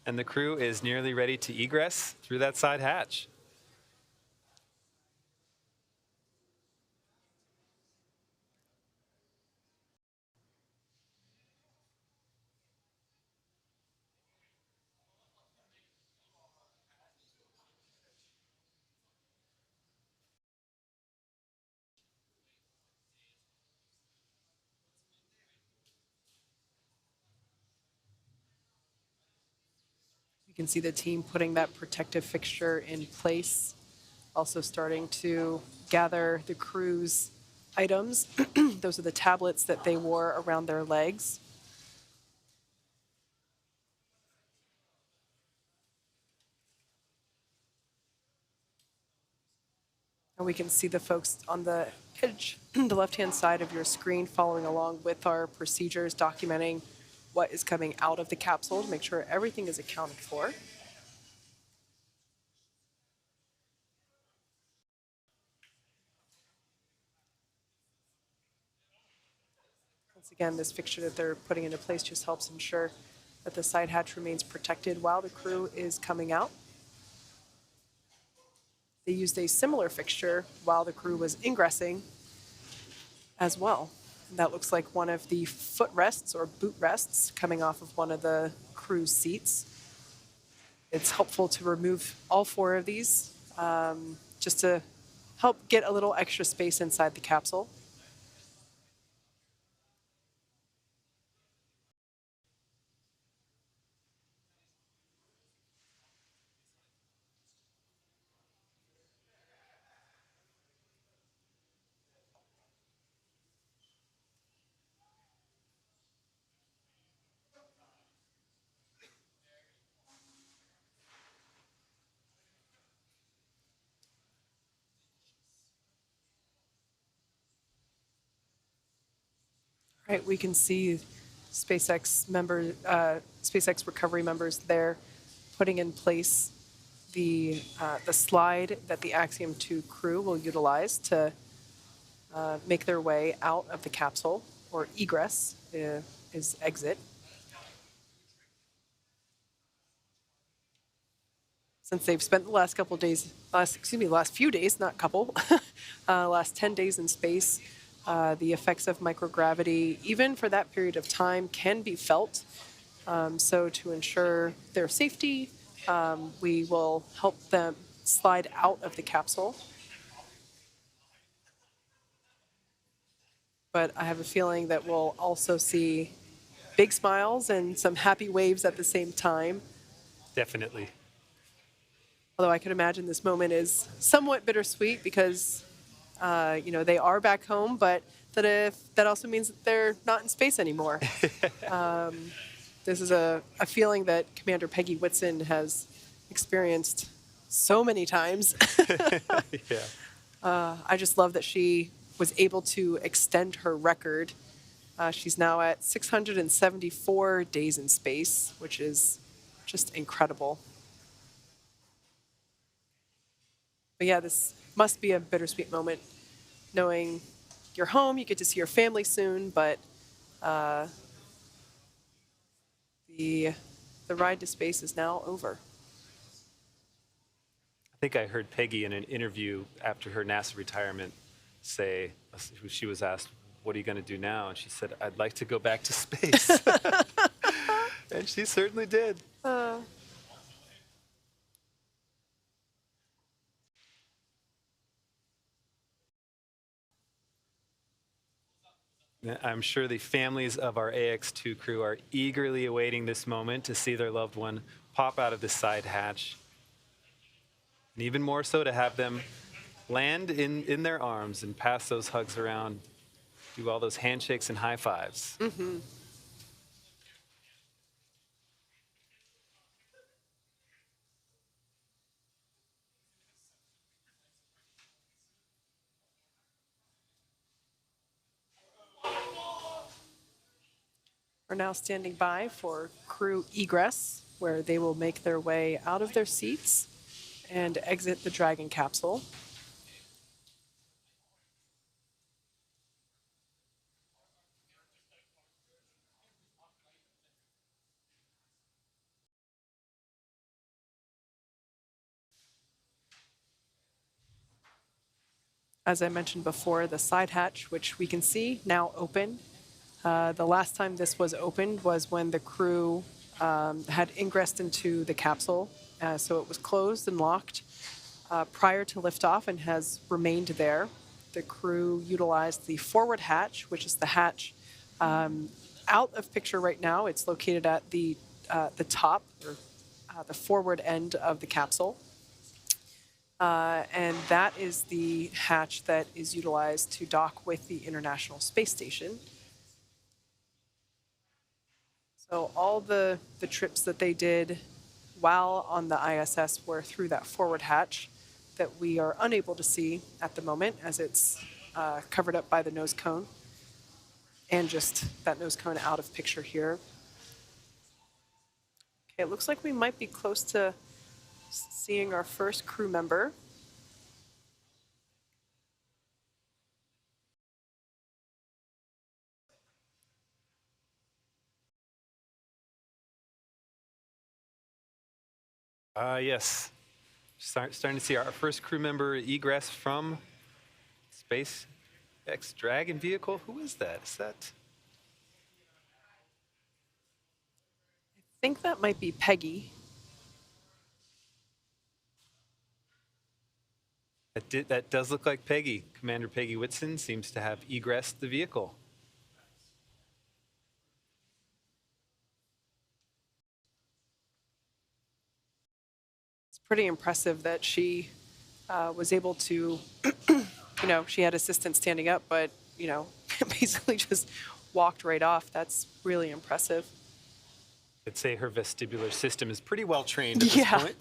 and the crew is nearly ready to egress through that side hatch. You can see the team putting that protective fixture in place. Also starting to gather the crew's items. Those are the tablets that they wore around their legs. And we can see the folks on the edge, the left-hand side of your screen, following along with our procedures, documenting what is coming out of the capsule to make sure everything is accounted for. Once again, this fixture that they're putting into place just helps ensure that the side hatch remains protected while the crew is coming out. They used a similar fixture while the crew was ingressing as well. And that looks like one of the foot rests or boot rests coming off of one of the crew's seats. It's helpful to remove all four of these just to help get a little extra space inside the capsule. Right, we can see SpaceX recovery members there putting in place the slide that the Axiom 2 crew will utilize to make their way out of the capsule, or egress is exit. Since they've spent the last couple days, last few days, not couple, last 10 days in space, the effects of microgravity, even for that period of time, can be felt. So to ensure their safety, we will help them slide out of the capsule. But I have a feeling that we'll also see big smiles and some happy waves at the same time. Definitely. Although I could imagine this moment is somewhat bittersweet because they are back home, but that also means that they're not in space anymore. This is a feeling that Commander Peggy Whitson has experienced so many times. Yeah. I just love that she was able to extend her record. She's now at 674 days in space, which is just incredible. But yeah, this must be a bittersweet moment, knowing you're home, you get to see your family soon, but the ride to space is now over. I think I heard Peggy in an interview after her NASA retirement say, she was asked, what are you going to do now? And she said, I'd like to go back to space. And she certainly did. I'm sure the families of our AX-2 crew are eagerly awaiting this moment to see their loved one pop out of the side hatch. And even more so to have them land in their arms and pass those hugs around, do all those handshakes and high fives. Mm-hmm. We're now standing by for crew egress, where they will make their way out of their seats and exit the Dragon capsule. As I mentioned before, the side hatch, which we can see now open. The last time this was opened was when the crew had ingressed into the capsule. So it was closed and locked prior to liftoff and has remained there. The crew utilized the forward hatch, which is the hatch out of picture right now. It's located at the top, or the forward end of the capsule. And that is the hatch that is utilized to dock with the International Space Station. So all the trips that they did while on the ISS were through that forward hatch that we are unable to see at the moment as it's covered up by the nose cone and just that nose cone out of picture here. Okay, it looks like we might be close to seeing our first crew member. Yes. Starting to see our first crew member egress from SpaceX Dragon vehicle. Who is that? Is that? I think that might be Peggy. That does look like Peggy. Commander Peggy Whitson seems to have egressed the vehicle. It's pretty impressive that she was able to, she had assistance standing up, but, basically just walked right off. That's really impressive. I'd say her vestibular system is pretty well trained at this point.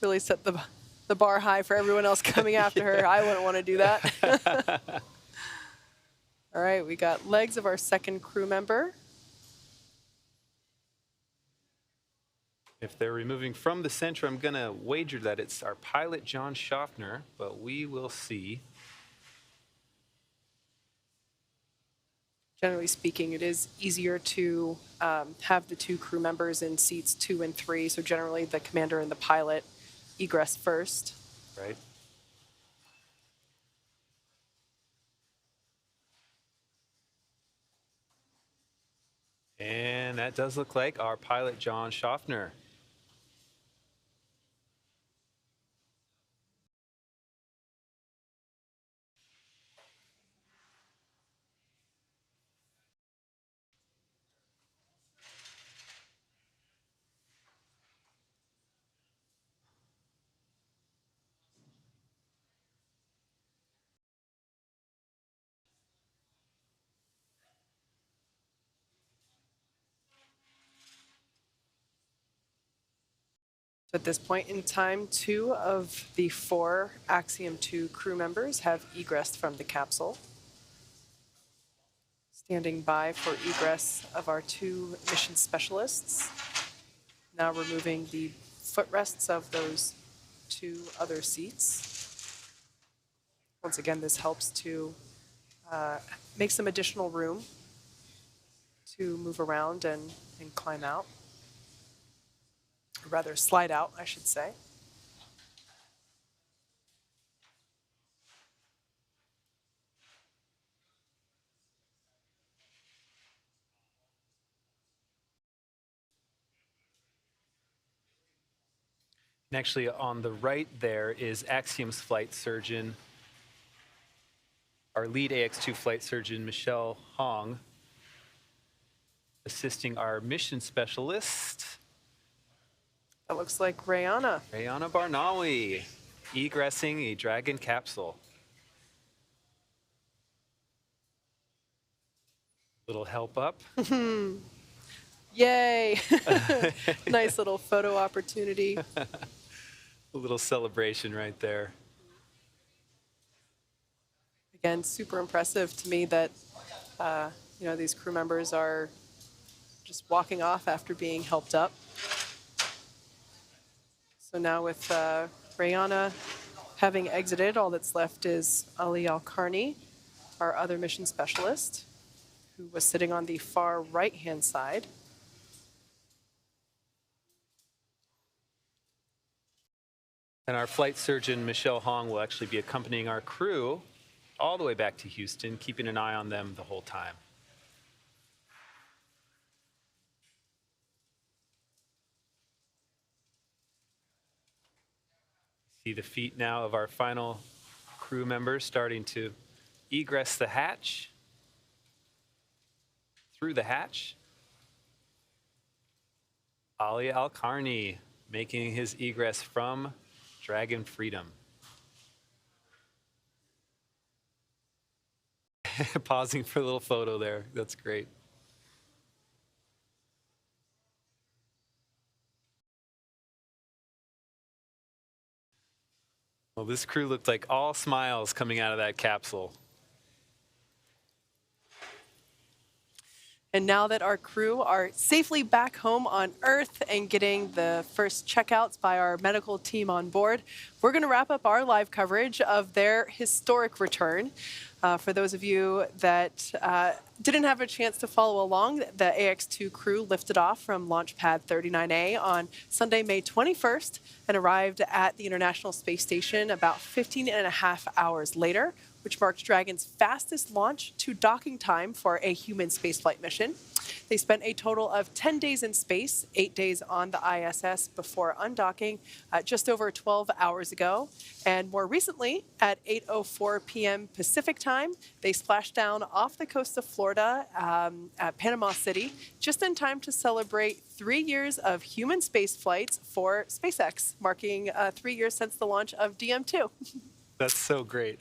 Really set the bar high for everyone else coming after her. I wouldn't want to do that. All right, we got legs of our second crew member. If they're removing from the center, I'm going to wager that it's our pilot, John Schaffner, but we will see. Generally speaking, it is easier to have the two crew members in seats 2 and 3. So generally the commander and the pilot egress first. Right. And that does look like our pilot, John Schaffner. At this point in time, 2 of the 4 Axiom 2 crew members have egressed from the capsule. Standing by for egress of our 2 mission specialists. Now removing the footrests of those 2 other seats. Once again, this helps to make some additional room to move around and climb out. Or rather, slide out, I should say. And actually, on the right there is Axiom's flight surgeon, our lead AX-2 flight surgeon, Michelle Hong, assisting our mission specialist, That looks like Rayana. Rayana Barnawi, egressing a Dragon capsule. Little help up. Yay! Nice little photo opportunity. A little celebration right there. Again, super impressive to me that these crew members are just walking off after being helped up. So now with Rayana having exited, all that's left is Ali Al-Karni, our other mission specialist, who was sitting on the far right-hand side. And our flight surgeon, Michelle Hong, will actually be accompanying our crew all the way back to Houston, keeping an eye on them the whole time. See the feet now of our final crew members starting to egress the hatch, through the hatch. Ali Al-Karni making his egress from Dragon Freedom. Pausing for a little photo there. That's great. Well, this crew looked like all smiles coming out of that capsule. And now that our crew are safely back home on Earth and getting the first checkouts by our medical team on board, we're going to wrap up our live coverage of their historic return. For those of you that didn't have a chance to follow along, the AX-2 crew lifted off from Launch Pad 39A on Sunday, May 21st, and arrived at the International Space Station about 15 and a half hours later, which marked Dragon's fastest launch to docking time for a human spaceflight mission. They spent a total of 10 days in space, 8 days on the ISS before undocking just over 12 hours ago. And more recently, at 8:04 p.m. Pacific time, they splashed down off the coast of Florida at Panama City, just in time to celebrate 3 years of human space flights for SpaceX, marking 3 years since the launch of DM2. That's so great.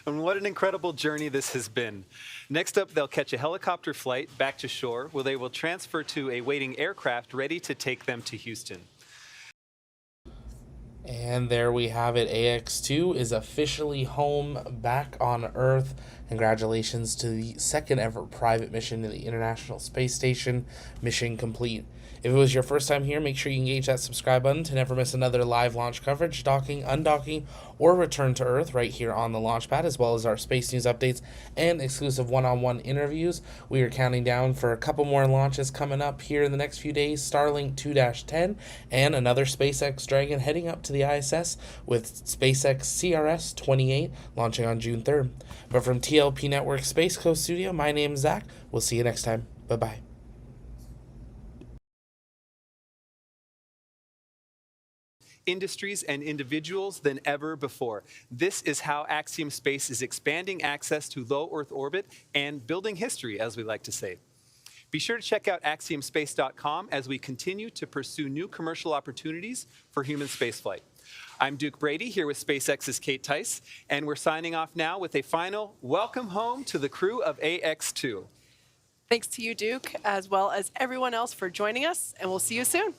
And what an incredible journey this has been. Next up, they'll catch a helicopter flight back to shore, where they will transfer to a waiting aircraft ready to take them to Houston. And there we have it. AX-2 is officially home, back on Earth. Congratulations to the second ever private mission to the International Space Station. Mission complete. If it was your first time here, make sure you engage that subscribe button to never miss another live launch coverage, docking, undocking, or return to Earth right here on the launch pad, as well as our space news updates and exclusive one-on-one interviews. We are counting down for a couple more launches coming up here in the next few days. Starlink 2-10 and another SpaceX Dragon heading up to the ISS with SpaceX CRS-28 launching on June 3rd. But from TLP Network Space Coast Studio, my name is Zach. We'll see you next time. Bye-bye. Industries and individuals than ever before. This is how Axiom Space is expanding access to low Earth orbit and building history, as we like to say. Be sure to check out axiomspace.com as we continue to pursue new commercial opportunities for human spaceflight. I'm Duke Brady here with SpaceX's Kate Tice, and we're signing off now with a final welcome home to the crew of AX-2. Thanks to you, Duke, as well as everyone else for joining us, and we'll see you soon.